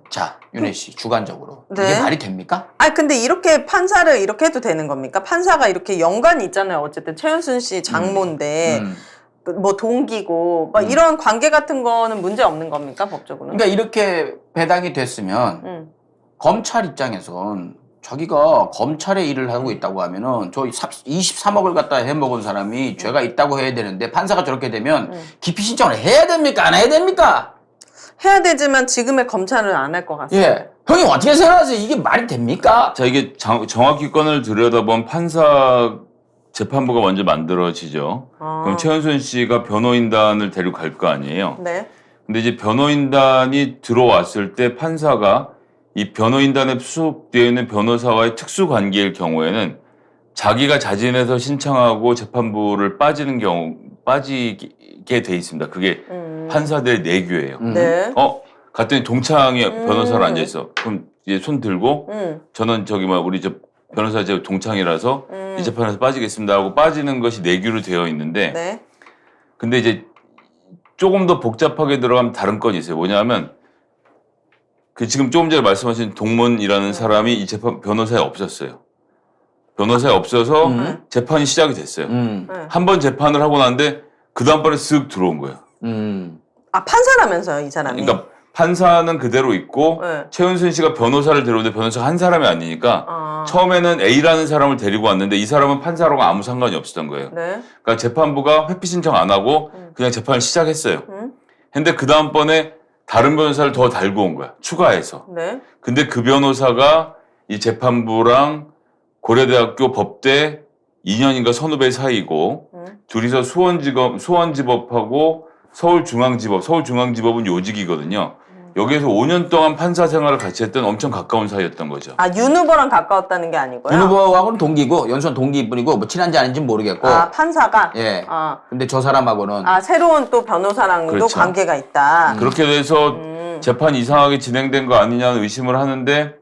자, 윤혜 씨 주관적으로 네. 이게 말이 됩니까? 근데 이렇게 판사를 이렇게 해도 되는 겁니까? 판사가 이렇게 연관이 있잖아요. 어쨌든 최은순 씨 장모인데 뭐 동기고 막 이런 관계 같은 거는 문제 없는 겁니까? 법적으로는? 그러니까 이렇게 배당이 됐으면 검찰 입장에선 자기가 검찰의 일을 하고 있다고 하면은 저 23억을 갖다 해먹은 사람이 죄가 있다고 해야 되는데 판사가 저렇게 되면 기피 신청을 해야 됩니까? 안 해야 됩니까? 해야 되지만 지금의 검찰은 안 할 것 같습니다. 예. 형님 어떻게 생각하세요? 이게 말이 됩니까? 자, 이게 정확히 건을 들여다본 판사 재판부가 먼저 만들어지죠. 그럼 최은순 씨가 변호인단을 데리고 갈 거 아니에요. 네. 근데 이제 변호인단이 들어왔을 때 판사가 이 변호인단에 수속되어 있는 변호사와의 특수 관계일 경우에는 자기가 자진해서 신청하고 재판부를 빠지게 돼 있습니다. 그게 판사들의 내규예요. 네. 갔더니 동창이 변호사로 앉아 있어. 그럼 이제 손 들고 저는 우리 변호사 제 동창이라서 이 재판에서 빠지겠습니다 하고 빠지는 것이 내규로 되어 있는데 네. 근데 이제 조금 더 복잡하게 들어가면 다른 건이 있어요. 뭐냐면 그 지금 조금 전에 말씀하신 동문이라는 사람이 이 재판 변호사에 없었어요. 변호사에 없어서 재판이 시작이 됐어요. 한 번 재판을 하고 났는데 그 다음번에 쓱 들어온 거예요. 아, 판사라면서요, 이 사람이. 그러니까 판사는 그대로 있고 네. 최은순 씨가 변호사를 데려오는데 변호사가 한 사람이 아니니까 처음에는 A라는 사람을 데리고 왔는데 이 사람은 판사하고 아무 상관이 없었던 거예요. 네. 그러니까 재판부가 회피 신청 안 하고 그냥 재판을 시작했어요. 근데 그 다음번에 다른 변호사를 더 달고 온 거야. 추가해서. 네. 근데 그 변호사가 이 재판부랑 고려대학교 법대 2년인가 선후배 사이고 둘이서 수원지법하고 서울중앙지법은 요직이거든요. 여기에서 5년 동안 판사 생활을 같이 했던 엄청 가까운 사이였던 거죠. 아, 윤 후보랑 가까웠다는 게 아니고요? 윤 후보하고는 동기고 연수원 동기뿐이고 뭐 친한지 아닌지는 모르겠고. 아, 판사가? 예. 아. 근데 저 사람하고는 아, 새로운 또 변호사랑도 그렇죠. 관계가 있다. 그렇게 돼서 재판이 이상하게 진행된 거 아니냐는 의심을 하는데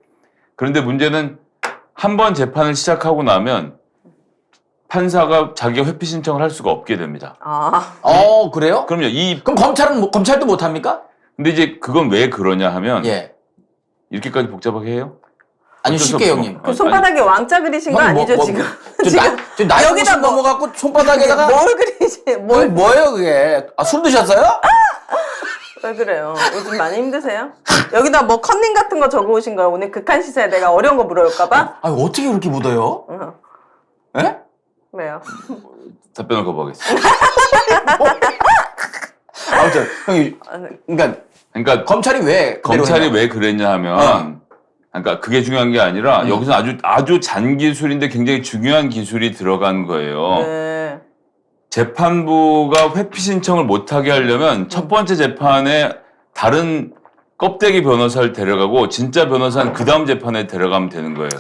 그런데 문제는 한 번 재판을 시작하고 나면 판사가 자기가 회피 신청을 할 수가 없게 됩니다. 아. 그래요? 그럼요. 그럼 검찰도 못 합니까? 근데 이제 그건 왜 그러냐 하면 예. 이렇게까지 복잡하게 해요? 아니 어쩔 수 쉽게 없어. 형님. 그 손바닥에 왕자 그리신 거 아니죠, 지금? 저 나이 여기다 50 뭐- 넘어갖고 손바닥에다가 뭘 그리지? 그게 뭘, 뭐예요 그게? 아, 술 드셨어요? 왜 그래요? 요즘 많이 힘드세요? 여기다 뭐 컨닝 같은 거 적어 오신 거예요? 오늘 극한 시사에 내가 어려운 거 물어볼까봐? 아 어떻게 그렇게 묻어요? 예? 왜요? 답변을 거부하겠습니다. 아무튼 형이 네. 그러니까 검찰이 왜 검찰이 그대로 왜 그랬냐 하면 그러니까 그게 중요한 게 아니라 여기서 아주 잔기술인데 굉장히 중요한 기술이 들어간 거예요. 네. 재판부가 회피 신청을 못하게 하려면 첫 번째 재판에 다른 껍데기 변호사를 데려가고 진짜 변호사는 그 다음 재판에 데려가면 되는 거예요.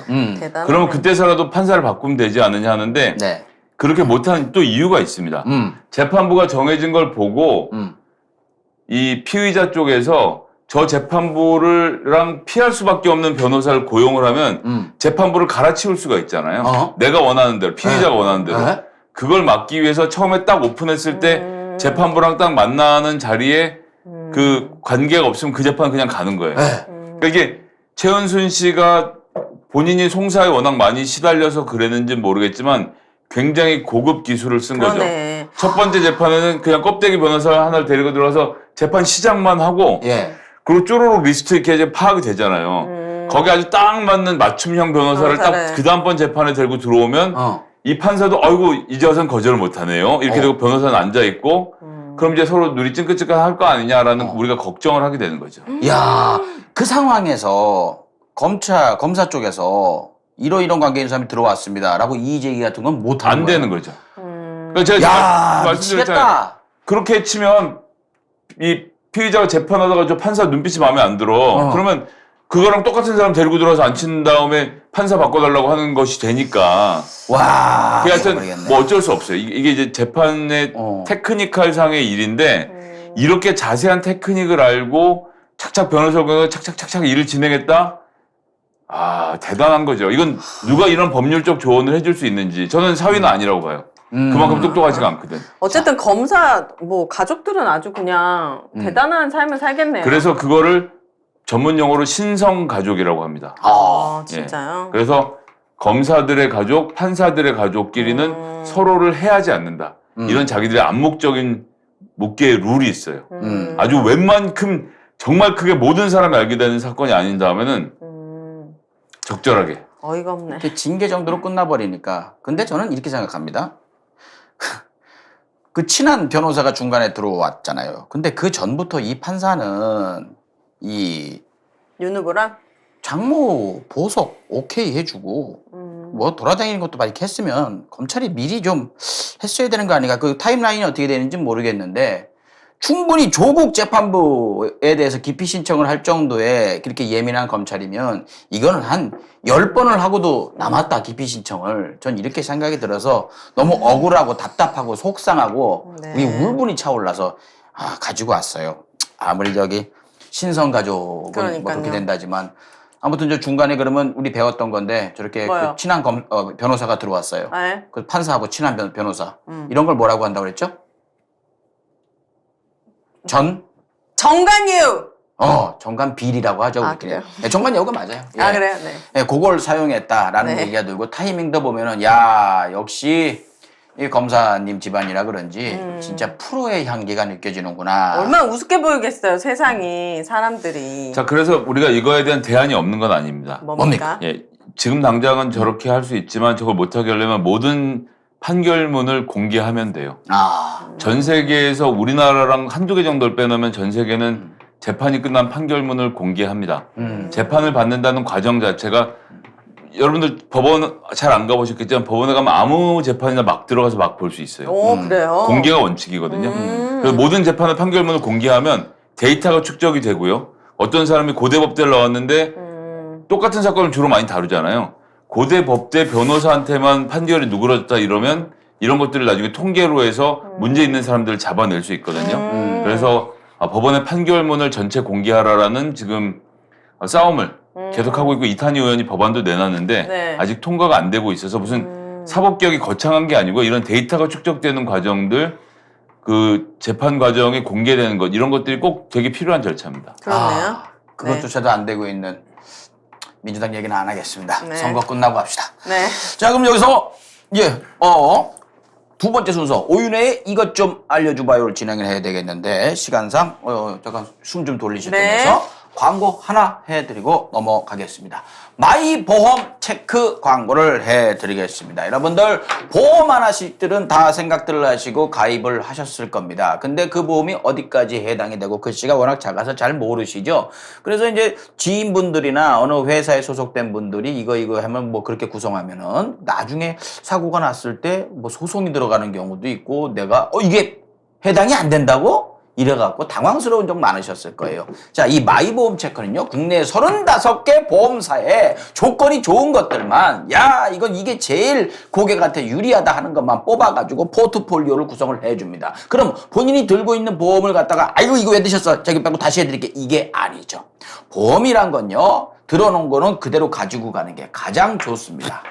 대단하네. 그러면 그때서라도 판사를 바꾸면 되지 않느냐 하는데 네. 그렇게 못하는 또 이유가 있습니다. 재판부가 정해진 걸 보고 이 피의자 쪽에서 저 재판부랑 피할 수밖에 없는 변호사를 고용을 하면 재판부를 갈아치울 수가 있잖아요. 내가 원하는 대로, 피의자가 원하는 대로. 네. 그걸 막기 위해서 처음에 딱 오픈했을 때 재판부랑 딱 만나는 자리에 그 관계가 없으면 그 재판 그냥 가는 거예요. 네. 그러니까 이게 최은순 씨가 본인이 송사에 워낙 많이 시달려서 그랬는지 모르겠지만 굉장히 고급 기술을 쓴 그러네. 거죠. 첫 번째 재판에는 그냥 껍데기 변호사 하나를 데리고 들어와서 재판 시작만 하고 예. 그리고 쪼로록 리스트 이렇게 이제 파악이 되잖아요. 거기 아주 딱 맞는 맞춤형 변호사를 변호사를. 딱 그 다음번 재판에 데리고 들어오면 이 판사도 아이고 이제 와서는 거절을 못하네요. 이렇게 되고 변호사는 앉아있고 그럼 이제 서로 눈이 찡긋찡긋할 거 아니냐라는 우리가 걱정을 하게 되는 거죠. 야, 그 상황에서 검사 쪽에서 이런 관계인 사람이 들어왔습니다라고 이의 제기 같은 건 못 하는 안 거예요. 되는 거죠. 그러니까 제가 야, 말씀드렸잖아요. 미치겠다. 그렇게 치면 이 피의자가 재판하다가 저 판사 눈빛이 마음에 안 들어. 그러면 그거랑 똑같은 사람 데리고 들어와서 앉힌 다음에 판사 바꿔달라고 하는 것이 되니까. 와. 그 하여튼 모르겠네. 뭐 어쩔 수 없어요. 이게 이제 재판의 테크니컬 상의 일인데 이렇게 자세한 테크닉을 알고 착착 변호사가 착착착착 일을 진행했다? 아, 대단한 거죠. 이건 누가 이런 법률적 조언을 해줄 수 있는지 저는 사위는 아니라고 봐요. 그만큼 똑똑하지가 않거든. 어쨌든 검사, 뭐, 가족들은 아주 그냥 대단한 삶을 살겠네요. 그래서 그거를 전문 용어로 신성 가족이라고 합니다. 아, 진짜요? 그래서 검사들의 가족, 판사들의 가족끼리는 서로를 해하지 않는다. 이런 자기들의 암묵적인 묵계의 룰이 있어요. 아주 웬만큼 정말 크게 모든 사람이 알게 되는 사건이 아닌 다음에는 적절하게. 어이가 없네. 이렇게 징계 정도로 끝나버리니까. 근데 저는 이렇게 생각합니다. 그 친한 변호사가 중간에 들어왔잖아요. 근데 그 전부터 이 판사는 이 윤 후보랑? 장모 보석 오케이 해주고 뭐 돌아다니는 것도 막 이렇게 했으면 검찰이 미리 좀 했어야 되는 거 아닌가. 그 타임라인이 어떻게 되는지 모르겠는데 충분히 조국 재판부에 대해서 기피 신청을 할 정도의 그렇게 예민한 검찰이면 이거는 한 10번을 하고도 남았다, 기피 신청을. 전 이렇게 생각이 들어서 너무 억울하고 답답하고 속상하고 네. 우리 울분이 차올라서 가지고 왔어요. 아무리 저기 신성 가족은 뭐 그러니까요. 그렇게 된다지만 아무튼 저 중간에 그러면 우리 배웠던 건데 저렇게 뭐요? 그 친한 변호사가 들어왔어요. 네. 그 판사하고 친한 변호사. 이런 걸 뭐라고 한다고 그랬죠? 정관예우. 정관 비리라고 하죠. 우리끼리. 그래요? 네, 정관 예우가 맞아요. 예. 그래요? 네. 네, 그걸 사용했다라는 네. 얘기가 들고 타이밍도 보면은 야 역시 이 검사님 집안이라 그런지 진짜 프로의 향기가 느껴지는구나. 얼마나 우습게 보이겠어요, 세상이, 사람들이. 자, 그래서 우리가 이거에 대한 대안이 없는 건 아닙니다. 뭡니까? 예, 지금 당장은 저렇게 할 수 있지만 저걸 못하게 하려면 모든 판결문을 공개하면 돼요. 전 세계에서 우리나라랑 한두 개 정도를 빼놓으면 전 세계는 재판이 끝난 판결문을 공개합니다. 재판을 받는다는 과정 자체가 여러분들 법원 잘 안 가보셨겠지만 법원에 가면 아무 재판이나 막 들어가서 막 볼 수 있어요. 오, 그래요? 공개가 원칙이거든요. 그래서 모든 재판의 판결문을 공개하면 데이터가 축적이 되고요. 어떤 사람이 고대 법대를 나왔는데 똑같은 사건을 주로 많이 다루잖아요. 고대 법대 변호사한테만 판결이 누그러졌다 이러면 이런 것들을 나중에 통계로 해서 문제 있는 사람들을 잡아낼 수 있거든요. 그래서 법원의 판결문을 전체 공개하라라는 지금 싸움을 계속하고 있고 이탄희 의원이 법안도 내놨는데 네. 아직 통과가 안 되고 있어서 무슨 사법개혁이 거창한 게 아니고 이런 데이터가 축적되는 과정들 그 재판 과정이 공개되는 것 이런 것들이 꼭 되게 필요한 절차입니다. 그렇네요. 그것조차도 안 되고 있는 민주당 얘기는 안 하겠습니다. 네. 선거 끝나고 합시다. 네. 자, 그럼 여기서 두 번째 순서 오윤혜의 이것 좀 알려줘봐요를 진행을 해야 되겠는데 시간상 잠깐 숨 좀 돌리실 네. 때면서 광고 하나 해드리고 넘어가겠습니다. 마이 보험 체크 광고를 해드리겠습니다. 여러분들 보험 하나씩들은 다 생각들을 하시고 가입을 하셨을 겁니다. 근데 그 보험이 어디까지 해당이 되고 글씨가 워낙 작아서 잘 모르시죠. 그래서 이제 지인분들이나 어느 회사에 소속된 분들이 이거 하면 뭐 그렇게 구성하면은 나중에 사고가 났을 때 뭐 소송이 들어가는 경우도 있고 내가 이게 해당이 안 된다고? 이래갖고 당황스러운 점 많으셨을 거예요. 자, 이 마이보험 체크는요, 국내 35개 보험사에 조건이 좋은 것들만, 이게 제일 고객한테 유리하다 하는 것만 뽑아가지고 포트폴리오를 구성을 해줍니다. 그럼 본인이 들고 있는 보험을 갖다가, 이거 왜 드셨어? 저기 빼고 다시 해드릴게. 이게 아니죠. 보험이란 건요, 들어놓은 거는 그대로 가지고 가는 게 가장 좋습니다.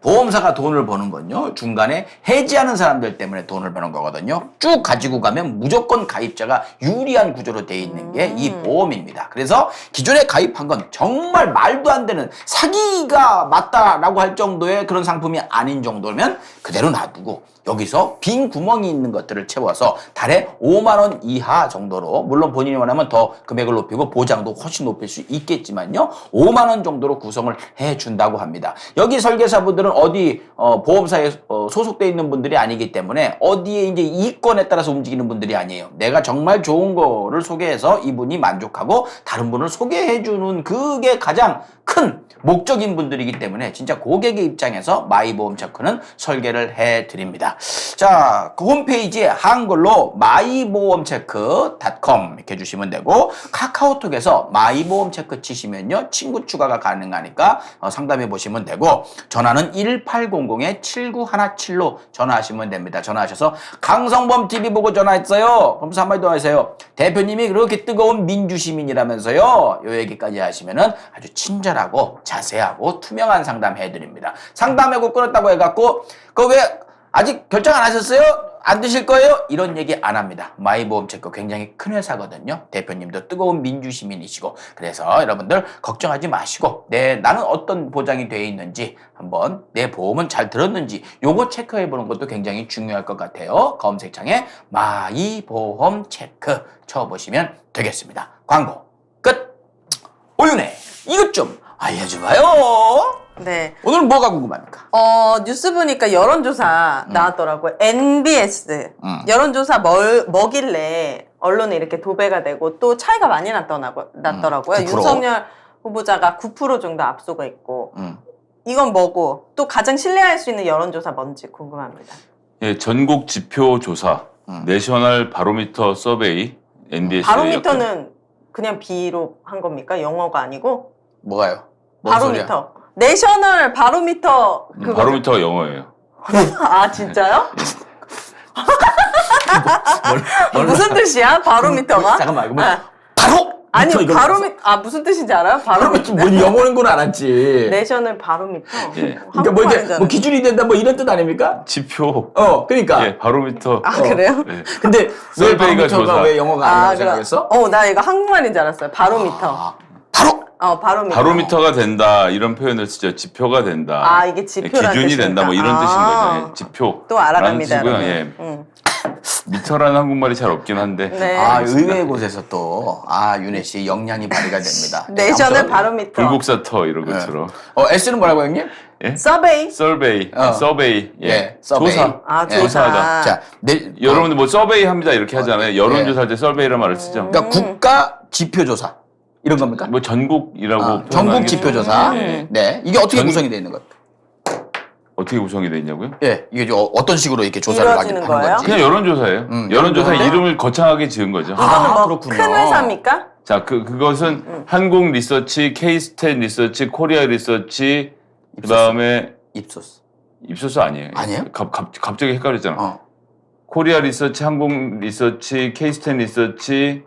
보험사가 돈을 버는 건요, 중간에 해지하는 사람들 때문에 돈을 버는 거거든요. 쭉 가지고 가면 무조건 가입자가 유리한 구조로 돼 있는 게 이 보험입니다. 그래서 기존에 가입한 건 정말 말도 안 되는 사기가 맞다라고 할 정도의 그런 상품이 아닌 정도면 그대로 놔두고 여기서 빈 구멍이 있는 것들을 채워서 달에 5만 원 이하 정도로, 물론 본인이 원하면 더 금액을 높이고 보장도 훨씬 높일 수 있겠지만요, 5만 원 정도로 구성을 해준다고 합니다. 여기 설계사분들은 어디 보험사에 소속돼 있는 분들이 아니기 때문에 어디에 이제 이권에 따라서 움직이는 분들이 아니에요. 내가 정말 좋은 거를 소개해서 이분이 만족하고 다른 분을 소개해주는 그게 가장 큰 목적인 분들이기 때문에 진짜 고객의 입장에서 마이보험 체크는 설계를 해드립니다. 자, 그 홈페이지에 한글로 마이보험체크.com 이렇게 해주시면 되고 카카오톡에서 마이보험체크 치시면요 친구 추가가 가능하니까 상담해 보시면 되고 전화는 1800-7917로 전화하시면 됩니다. 전화하셔서 강성범 TV 보고 전화했어요. 그럼 한마디 더 하세요. 대표님이 그렇게 뜨거운 민주시민이라면서요. 요 얘기까지 하시면은 아주 친절하고 자세하고 투명한 상담 해드립니다. 상담하고 끊었다고 해갖고 그거 왜 아직 결정 안 하셨어요? 안 드실 거예요? 이런 얘기 안 합니다. 마이보험체크 굉장히 큰 회사거든요. 대표님도 뜨거운 민주시민이시고 그래서 여러분들 걱정하지 마시고 나는 어떤 보장이 되어 있는지 한번 내 보험은 잘 들었는지 요거 체크해보는 것도 굉장히 중요할 것 같아요. 검색창에 마이보험체크 쳐보시면 되겠습니다. 광고 끝! 오윤혜 이것 좀 알려줘봐요. 네. 오늘은 뭐가 궁금합니까? 뉴스 보니까 여론조사 나왔더라고요. NBS. 여론조사 뭐길래 언론에 이렇게 도배가 되고 또 차이가 많이 났더라고요. 9%? 윤석열 후보자가 9% 정도 앞서고 있고 이건 뭐고 또 가장 신뢰할 수 있는 여론조사 뭔지 궁금합니다. 예, 전국 지표 조사, 내셔널 바로미터 서베이, NBS. 바로미터는 그냥 B로 한 겁니까? 영어가 아니고? 뭐가요? 뭔 소리야? 바로미터. 내셔널 바로미터 그거. 바로미터가 영어예요. 아 진짜요? 무슨 뜻이야? 바로미터가? 잠깐만, 그러면 아, 바로 아니 이걸 바로미 무슨 뜻인지 알아요? 바로미터. 뭐 영어인 건 알았지. 내셔널 바로미터. 예. 그러니까 뭐 이게 뭐 기준이 된다 뭐 이런 뜻 아닙니까? 지표. 그러니까. 예, 바로미터. 아 그래요? 예. 근데 왜 설베이가 바로미터가 조사. 왜 영어가 아니라고 생각했어? 나 이거 한국말인 줄 알았어요. 바로미터. 바로 바로미터. 바로미터가 된다 이런 표현을 쓰죠. 지표가 된다. 아, 이게 지표라는 기준이 뜻입니까? 된다 뭐 이런 아. 뜻인 거죠. 예, 지표. 또 알아갑니다. 뜻이고요. 여러분. 예. 미터라는 한국말이 잘 없긴 한데. 네. 의외의 곳에서 또 윤혜 씨 역량이 발휘가 됩니다. 내셔널 아무튼, 바로미터. 불국사터 이런 것처럼. S는 뭐라고 형님? 예? 서베이. 서베이, 서베이, 예, 예, 서베이. 조사. 아, 예. 조사하다. 자, 여러분들 뭐 서베이 합니다 이렇게 하잖아요. 여론조사할 때 서베이라는 말을 쓰죠. 그러니까 국가 지표조사 이런 겁니까? 뭐 전국이라고 전국 표현하는 게 지표조사. 예. 네, 이게 어떻게 전- 구성이 되어 있는 겁니까? 어떻게 구성이 돼 있냐고요? 예, 이게 어떤 식으로 이렇게 조사를 이루어지는 하는 거예요? 건지. 그냥 여론조사예요. 여론조사 여론조사. 이름을 거창하게 지은 거죠. 이거는 뭐 그렇군요. 큰 회사입니까? 자, 그것은 한국 리서치, K-스텐 리서치, 코리아 리서치, 그다음에 입소스. 입소스 아니에요. 아니에요? 갑자기 헷갈렸잖아. 어. 코리아 리서치, 한국 리서치, K-스텐 리서치,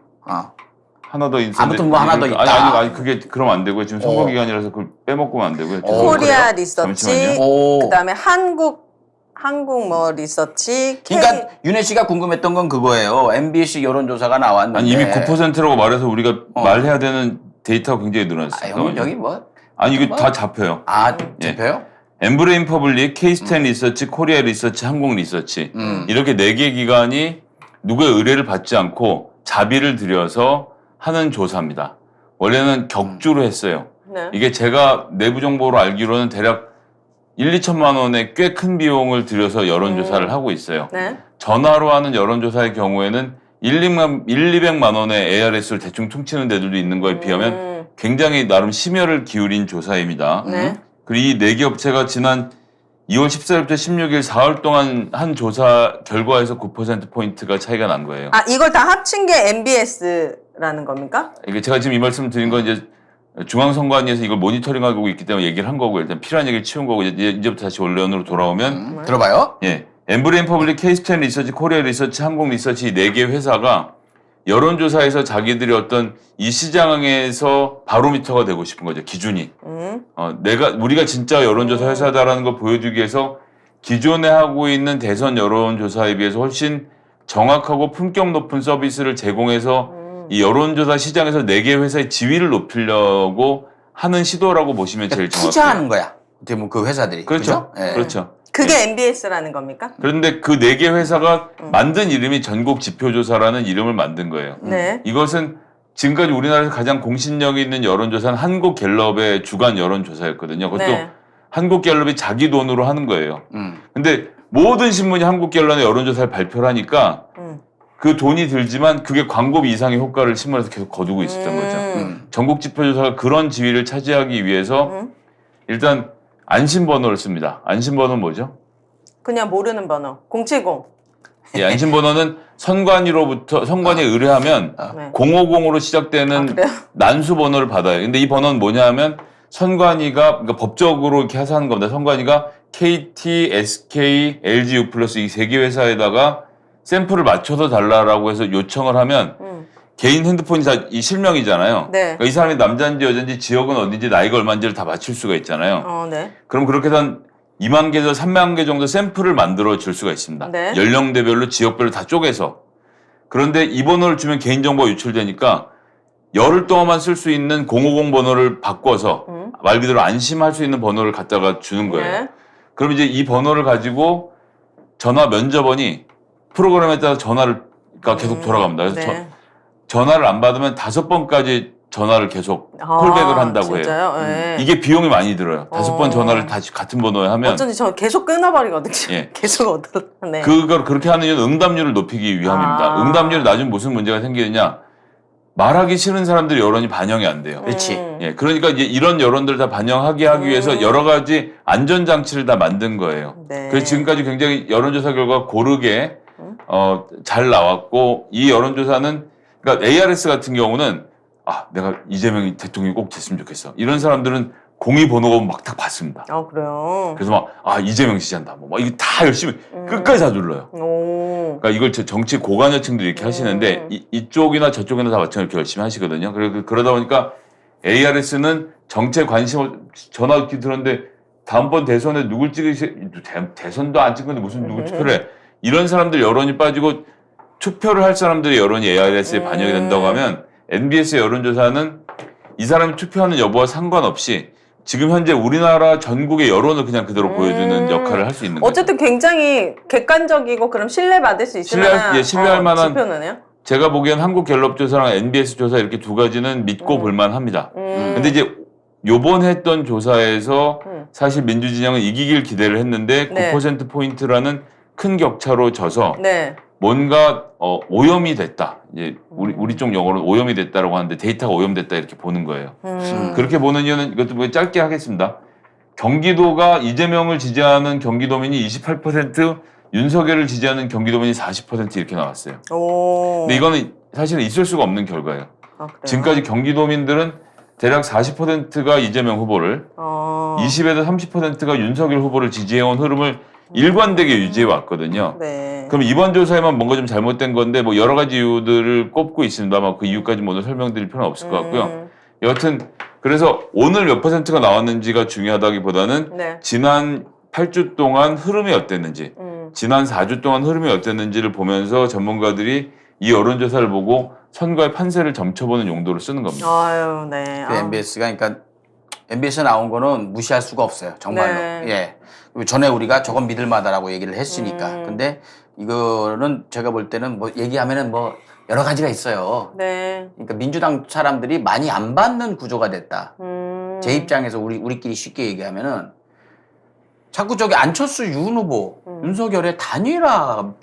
하나 더 있는데 아무튼 뭐 하나 더 있다. 아니 그게 그러면 안 되고요. 지금 선거 기간이라서 그걸 빼먹으면 안 되고요. 코리아 그래요? 리서치, 잠시만요. 오. 그다음에 한국 뭐 리서치, 그러니까 윤혜 씨가 궁금했던 건 그거예요. MBC 여론조사가 나왔는데. 아니 이미 9%라고 말해서 우리가 말해야 되는 데이터가 굉장히 늘어났어요. 형님 여기 뭐? 아니 이거 다 잡혀요. 잡혀요? 엠브레인 퍼블릭, K-스텐 리서치, 코리아 리서치, 한국 리서치 이렇게 4개 기관이 누구의 의뢰를 받지 않고 자비를 들여서 하는 조사입니다. 원래는 격주로 했어요. 네. 이게 제가 내부 정보로 알기로는 대략 1, 2천만 원의 꽤 큰 비용을 들여서 여론조사를 하고 있어요. 네. 전화로 하는 여론조사의 경우에는 200만 원의 ARS를 대충 퉁치는 데들도 있는 거에 비하면 굉장히 나름 심혈을 기울인 조사입니다. 네. 그리고 이 4개 업체가 지난 2월 14일부터 16일 4월 동안 한 조사 결과에서 9%포인트가 차이가 난 거예요. 아, 이걸 다 합친 게 MBS라는 겁니까? 이게 제가 지금 이 말씀을 드린 건 이제 중앙선관위에서 이걸 모니터링하고 있기 때문에 얘기를 한 거고 일단 필요한 얘기를 치운 거고 이제부터 다시 원론으로 돌아오면 들어봐요. 예, 엠브레인 퍼블릭, K-스텐 리서치, 코리아 리서치, 한국 리서치 이 4개 회사가 여론조사에서 자기들이 어떤 이 시장에서 바로미터가 되고 싶은 거죠. 기준이. 우리가 진짜 여론조사 회사다라는 걸 보여주기 위해서 기존에 하고 있는 대선 여론조사에 비해서 훨씬 정확하고 품격 높은 서비스를 제공해서 이 여론조사 시장에서 4개 회사의 지위를 높이려고 하는 시도라고 보시면 제일 정확해요. 투자하는 거야. 어떻게 보면 그 회사들이. 그렇죠. 그죠? 예. 그렇죠. 그게 MBS라는 겁니까? 그런데 그 4개 회사가 만든 이름이 전국 지표조사라는 이름을 만든 거예요. 네. 이것은 지금까지 우리나라에서 가장 공신력 있는 여론조사는 한국갤럽의 주간 여론조사였거든요. 그것도 네. 한국갤럽이 자기 돈으로 하는 거예요. 근데 모든 신문이 한국갤럽의 여론조사를 발표를 하니까 그 돈이 들지만 그게 광고비 이상의 효과를 신문에서 계속 거두고 있었던 거죠. 전국 지표조사가 그런 지위를 차지하기 위해서 일단 안심번호를 씁니다. 안심번호는 뭐죠? 그냥 모르는 번호. 070. 예, 안심번호는 선관위에 의뢰하면 네. 050으로 시작되는 그래요? 난수 번호를 받아요. 근데 이 번호는 뭐냐 하면 선관위가 그러니까 법적으로 이렇게 해서 하는 겁니다. 선관위가 KT, SK, LG U+ 이 3개 회사에다가 샘플을 맞춰서 달라라고 해서 요청을 하면 개인 핸드폰이 다 이 실명이잖아요. 네. 그러니까 이 사람이 남자인지 여자인지 지역은 어딘지 나이가 얼마인지를 다 맞출 수가 있잖아요. 네. 그럼 그렇게 해서 한 2만 개에서 3만 개 정도 샘플을 만들어 줄 수가 있습니다. 네. 연령대별로 지역별로 다 쪼개서. 그런데 이 번호를 주면 개인정보가 유출되니까 열흘 동안만 쓸 수 있는 050 번호를 바꿔서 말 그대로 안심할 수 있는 번호를 갖다가 주는 거예요. 네. 그럼 이제 이 번호를 가지고 전화 면접원이 프로그램에 따라 전화가 계속 돌아갑니다. 그래서 네. 전화를 안 받으면 5번까지 전화를 계속 콜백을 한다고 해요. 진짜요? 네. 이게 비용이 많이 들어요. 5번 전화를 다시 같은 번호에 하면 어쩐지 저 계속 끊어버리거든요. 예. 계속 얻어. 네. 그걸 그렇게 하는 이유는 응답률을 높이기 위함입니다. 아. 응답률이 낮으면 무슨 문제가 생기느냐? 말하기 싫은 사람들이 여론이 반영이 안 돼요. 그렇지. 예, 그러니까 이제 이런 여론들을 다 반영하게 하기 위해서 여러 가지 안전장치를 다 만든 거예요. 네. 그래서 지금까지 굉장히 여론조사 결과가 고르게 잘 나왔고, 이 여론조사는, 그러니까 ARS 같은 경우는 내가 이재명이 대통령이 꼭 됐으면 좋겠어. 이런 사람들은 공의 번호가 막 딱 받습니다. 그래요. 그래서 이재명 지지한다. 막 이거 다 열심히 끝까지 다 눌러요. 오. 그러니까 이걸 정치 고관여층들이 이렇게 하시는데 이쪽이나 저쪽이나 다 마찬가지로 이렇게 열심히 하시거든요. 그러다 보니까 ARS는 정치에 관심 전화 들었는데 다음번 대선에 누굴 찍으시 대선도 안 찍는데 무슨 누굴 투표를 해. 이런 사람들 여론이 빠지고 투표를 할 사람들의 여론이 ARS에 반영이 된다고 하면 MBS의 여론조사는 이 사람이 투표하는 여부와 상관없이 지금 현재 우리나라 전국의 여론을 그냥 그대로 보여주는 역할을 할 수 있는 거죠. 어쨌든 굉장히 객관적이고 그럼 신뢰받을 수 있을 만한 신뢰할 만한 지표네요. 제가 보기엔 한국갤럽조사랑 NBS 조사 이렇게 두 가지는 믿고 볼만 합니다. 근데 이제 요번 했던 조사에서 사실 민주진영은 이기길 기대를 했는데 네. 9%포인트라는 큰 격차로 져서 네. 뭔가 오염이 됐다. 이제 우리 쪽 용어로는 오염이 됐다라고 하는데 데이터가 오염됐다 이렇게 보는 거예요. 그렇게 보는 이유는 이것도 뭐 짧게 하겠습니다. 경기도가 이재명을 지지하는 경기도민이 28%, 윤석열을 지지하는 경기도민이 40% 이렇게 나왔어요. 오. 근데 이거는 사실은 있을 수가 없는 결과예요. 그래요? 지금까지 경기도민들은 대략 40%가 이재명 후보를, 20에서 30%가 윤석열 후보를 지지해온 흐름을 일관되게 유지해 왔거든요. 네. 그럼 이번 조사에만 뭔가 좀 잘못된 건데 뭐 여러 가지 이유들을 꼽고 있습니다만 그 이유까지 오늘 설명드릴 필요는 없을 것 같고요. 여하튼 그래서 오늘 몇 퍼센트가 나왔는지가 중요하다기보다는 네. 지난 8주 동안 흐름이 어땠는지, 지난 4주 동안 흐름이 어땠는지를 보면서 전문가들이 이 여론조사를 보고 선거의 판세를 점쳐보는 용도로 쓰는 겁니다. 아유, 네. 그 MBS가 그러니까 MBS에 나온 거는 무시할 수가 없어요. 정말로. 네. 예. 전에 우리가 저건 믿을 만하다라고 얘기를 했으니까. 근데 이거는 제가 볼 때는 뭐 얘기하면은 뭐 여러 가지가 있어요. 네. 그러니까 민주당 사람들이 많이 안 받는 구조가 됐다. 제 입장에서 우리끼리 쉽게 얘기하면은 자꾸 저기 안철수 윤 후보, 윤석열의 단일화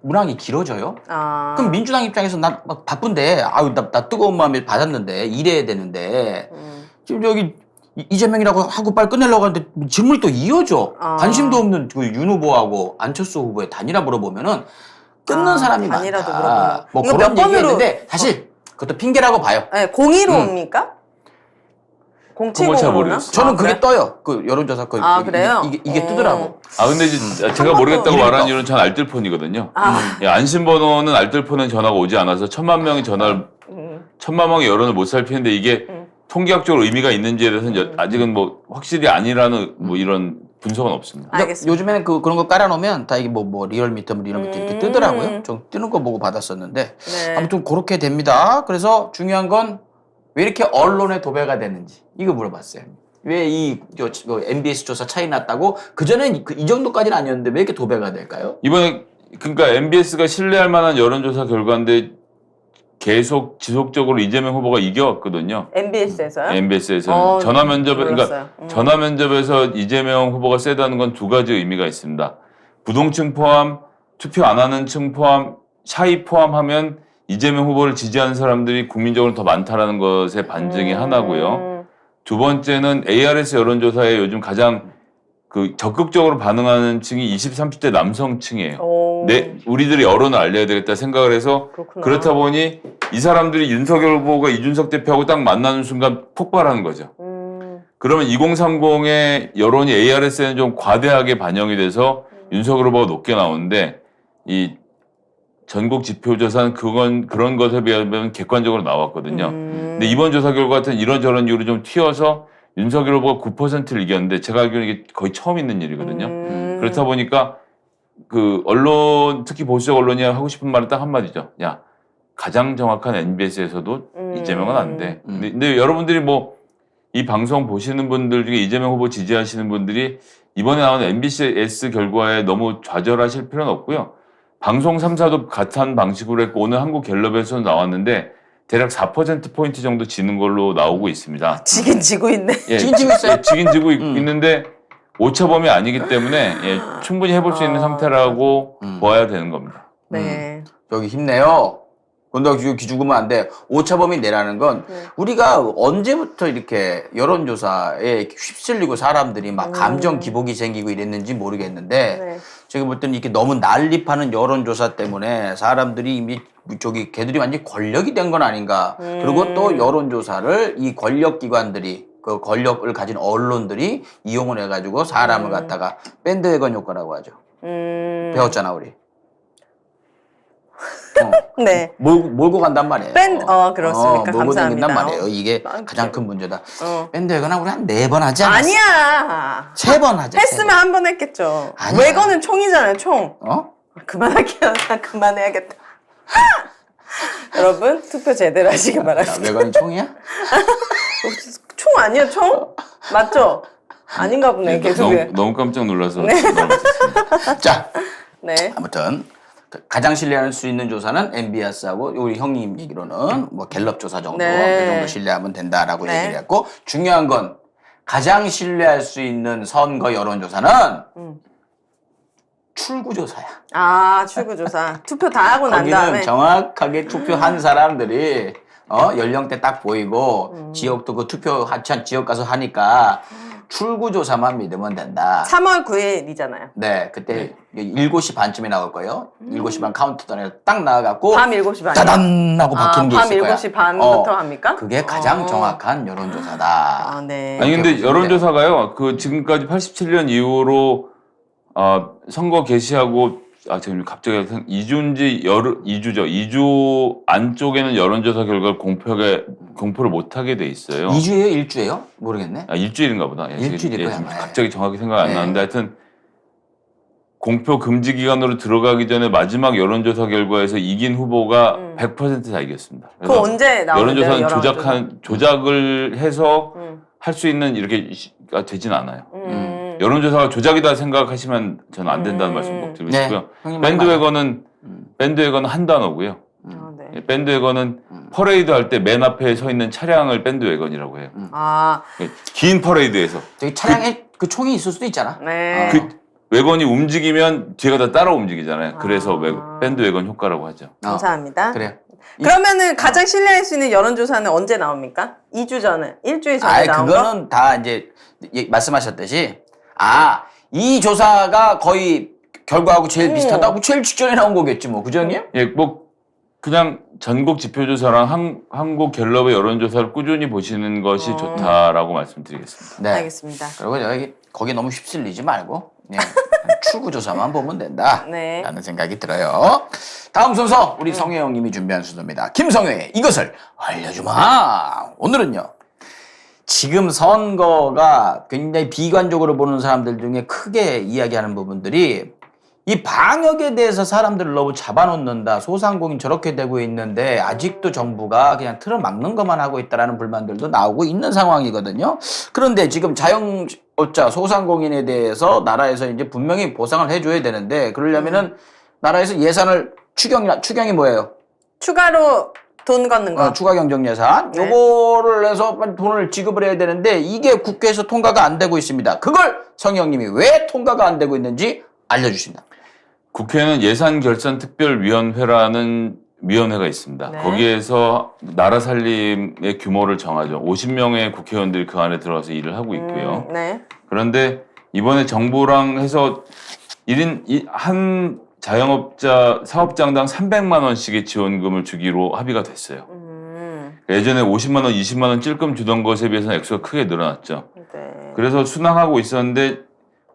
문항이 길어져요. 그럼 민주당 입장에서 나 막 바쁜데 나 뜨거운 마음에 받았는데 일해야 되는데 지금 여기 이재명이라고 하고 빨리 끝내려고 하는데 질문이 또 이어져. 관심도 없는 그 윤 후보하고 안철수 후보의 단일화 물어보면은 끊는 사람이 단일화도 많다. 물어보면. 뭐 이거 그런 몇 번으로- 얘기했는데 사실 그것도 핑계라고 봐요. 네, 02옵니까? 0705나? 잘 모르겠어요. 저는 그게 떠요. 그 여론조사 그래요? 이게 뜨더라고. 근데 이제 제가 모르겠다고 말하는 이유는 전 알뜰폰이거든요. 안심번호는 알뜰폰엔 전화가 오지 않아서 1000만 명이 전화를 1000만 명의 여론을 못 살피는데 이게 통계학적으로 의미가 있는지에 대해서는 아직은 뭐 확실히 아니라는 뭐 이런 분석은 없습니다. 알겠습니다. 요즘에는 그런 거 깔아놓으면 다 이게 뭐 리얼미터 이런 것도 이렇게 뜨더라고요. 좀 뜨는 거 보고 받았었는데 네. 아무튼 그렇게 됩니다. 그래서 중요한 건 왜 이렇게 언론에 도배가 되는지 이거 물어봤어요. 왜 이 MBS 조사 차이 났다고 그전엔 이 정도까지는 아니었는데 왜 이렇게 도배가 될까요? 이번에 그러니까 MBS가 신뢰할 만한 여론조사 결과인데 계속 지속적으로 이재명 후보가 이겨왔거든요. MBS에서요? MBS에서는 전화 면접, 그러니까 몰랐어요. 전화 면접에서 이재명 후보가 세다는 건 두 가지 의미가 있습니다. 부동층 포함, 투표 안 하는 층 포함, 샤이 포함하면 이재명 후보를 지지하는 사람들이 국민적으로 더 많다라는 것의 반증이 하나고요. 두 번째는 ARS 여론조사에 요즘 가장 그 적극적으로 반응하는 층이 20, 30대 남성층이에요. 우리들이 여론을 알려야 되겠다 생각을 해서 그렇구나. 그렇다 보니 이 사람들이 윤석열 후보가 이준석 대표하고 딱 만나는 순간 폭발하는 거죠. 그러면 2030의 여론이 ARS에는 좀 과대하게 반영이 돼서 윤석열 후보가 높게 나오는데 이 전국 지표조사는 그런 것에 비하면 객관적으로 나왔거든요. 근데 이번 조사 결과 같은 이런저런 이유로 좀 튀어서 윤석열 후보가 9%를 이겼는데 제가 알기로는 이게 거의 처음 있는 일이거든요. 그렇다 보니까 그 언론, 특히 보수적 언론이 하고 싶은 말은 딱 한마디죠. 야, 가장 정확한 MBS에서도 이재명은 안 돼. 근데 여러분들이 뭐 이 방송 보시는 분들 중에 이재명 후보 지지하시는 분들이 이번에 나온 MBS 결과에 너무 좌절하실 필요는 없고요. 방송 3사도 같은 방식으로 했고 오늘 한국갤럽에서 나왔는데 대략 4%포인트 정도 지는 걸로 나오고 있습니다. 지긴 지고 있네. 지긴 지고 있어요. 예, 지긴 지고 있는데 오차범위 아니기 때문에 충분히 해볼 수 있는 상태라고 봐야 되는 겁니다. 네. 여기 힘내요. 그런다고 기죽으면 안 돼. 오차범위 내라는 건 우리가 언제부터 이렇게 여론조사에 휩쓸리고 사람들이 막 감정 기복이 생기고 이랬는지 모르겠는데 네. 제가 볼 때는 이렇게 너무 난립하는 여론조사 때문에 사람들이 이미 걔들이 완전히 권력이 된 건 아닌가. 그리고 또 여론조사를 이 권력기관들이 그 권력을 가진 언론들이 이용을 해가지고 사람을 갖다가 밴드웨건 효과라고 하죠. 배웠잖아 우리. 네. 몰고 간단 말이에요. 그렇습니까? 몰고 감사합니다. 다닌단 말이에요. 이게 가장 큰 문제다. 밴드웨건 우리 한 4번 하지 않았어? 아니야. 3번 하자. 했으면 한 번 했겠죠. 아니야. 외거는 총이잖아요, 총. 어? 그만할게요. 나 그만해야겠다. 여러분, 투표 제대로 하시기 바랍니다. 외관이 총이야? 총 아니에요, 총? 맞죠? 아닌가 보네, 계속. 너무 깜짝 놀라서 네. 넘어졌습니다. 자, 네. 아무튼 가장 신뢰할 수 있는 조사는 MBS하고 우리 형님 얘기로는 뭐 갤럽 조사 정도 네. 그 정도 신뢰하면 된다라고 네. 얘기를 했고 중요한 건 가장 신뢰할 수 있는 선거 여론조사는 출구조사야. 아, 출구조사. 투표 다 하고 난 다음에. 거기는 정확하게 투표한 사람들이 연령대 딱 보이고 지역도 그 투표 하천 지역 가서 하니까 출구조사만 믿으면 된다. 3월 9일이잖아요. 네, 그때 7시 반쯤에 나올 거예요. 7시 반 카운트다운에 딱 나와갖고 밤 7시 반이요? 따단 하고 박히는 게 밤 있을 거야. 7시 반부터 합니까? 그게 가장 정확한 여론조사다. 아, 네. 아니 근데 그렇게 여론조사가요. 그 지금까지 87년 이후로 선거 개시하고 지금 갑자기 2주인지 2주죠. 2주 안쪽에는 여론조사 결과를 공포를 못 하게 돼 있어요. 2주예요? 1주예요? 모르겠네. 일주일인가 보다. 일주일일 거야, 지금 아마. 갑자기 정확히 생각이 안 네. 나는데 하여튼 공표 금지 기간으로 들어가기 전에 마지막 여론조사 결과에서 이긴 후보가 100%다 이겼습니다. 그거 언제 나오는데요? 여론조사는 조작을 해서 할 수 있는 이렇게가 되진 않아요. 여론조사가 조작이다 생각하시면 저는 안 된다는 말씀 꼭 드리고 네. 싶고요. 형님 말이 밴드웨건은 한 단어고요. 아, 네. 밴드웨건은 퍼레이드 할 때 맨 앞에 서 있는 차량을 밴드웨건이라고 해요. 아, 긴 퍼레이드에서 저기 차량에 그 총이 있을 수도 있잖아. 네. 그 웨건이 움직이면 뒤가 다 따라 움직이잖아요. 그래서 밴드웨건 효과라고 하죠. 감사합니다. 그래요. 그러면은 가장 신뢰할 수 있는 여론조사는 언제 나옵니까? 2주 전에, 일주일 전에 나온 거? 그거는 다 이제 말씀하셨듯이 이 조사가 거의 결과하고 제일 비슷하다고 제일 직전에 나온 거겠지 뭐. 그죠 형님? 예, 뭐 그냥 전국 지표조사랑 한국 갤럽의 여론조사를 꾸준히 보시는 것이 좋다라고 말씀드리겠습니다. 네. 알겠습니다. 그리고 여기 거기 너무 휩쓸리지 말고 그냥 출구조사만 보면 된다. 네. 라는 생각이 들어요. 다음 순서 우리 성혜영 님이 준비한 순서입니다. 김성혜의 이것을 알려주마. 오늘은요. 지금 선거가 굉장히 비관적으로 보는 사람들 중에 크게 이야기하는 부분들이 이 방역에 대해서 사람들을 너무 잡아놓는다. 소상공인 저렇게 되고 있는데 아직도 정부가 그냥 틀어막는 것만 하고 있다라는 불만들도 나오고 있는 상황이거든요. 그런데 지금 자영업자, 소상공인에 대해서 나라에서 이제 분명히 보상을 해줘야 되는데 그러려면은 나라에서 예산을 추경이 뭐예요? 추가로 돈 걷는 거. 추가 경정 예산. 네. 요거를 해서 돈을 지급을 해야 되는데 이게 국회에서 통과가 안 되고 있습니다. 그걸 성형님이 왜 통과가 안 되고 있는지 알려주신다. 국회는 예산결산특별위원회라는 위원회가 있습니다. 네. 거기에서 나라 살림의 규모를 정하죠. 50명의 국회의원들이 그 안에 들어가서 일을 하고 있고요. 네. 그런데 이번에 정부랑 해서 한 자영업자 사업장당 300만 원씩의 지원금을 주기로 합의가 됐어요. 예전에 50만 원, 20만 원 찔끔 주던 것에 비해서는 액수가 크게 늘어났죠. 네. 그래서 순항하고 있었는데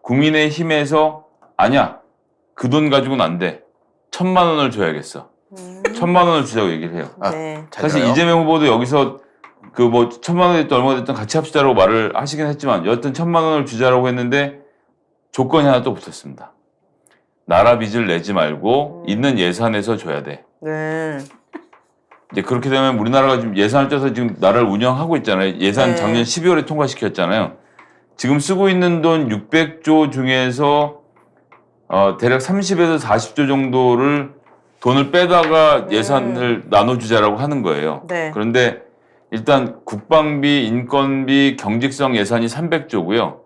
국민의힘에서 아니야, 그 돈 가지고는 안 돼. 1,000만 원을 줘야겠어. 1,000만 원을 주자고 얘기를 해요. 네. 사실 이재명 후보도 여기서 그 뭐 1,000만 원이 됐든 얼마 됐든 같이 합시다라고 말을 하시긴 했지만 여하튼 1,000만 원을 주자라고 했는데 조건이 하나 또 붙었습니다. 나라 빚을 내지 말고 있는 예산에서 줘야 돼. 네. 이제 그렇게 되면 우리나라가 지금 예산을 짜서 지금 나라를 운영하고 있잖아요. 예산 네. 작년 12월에 통과시켰잖아요. 지금 쓰고 있는 돈 600조 중에서 대략 30에서 40조 정도를 돈을 빼다가 예산을 나눠주자라고 하는 거예요. 네. 그런데 일단 국방비, 인건비, 경직성 예산이 300조고요.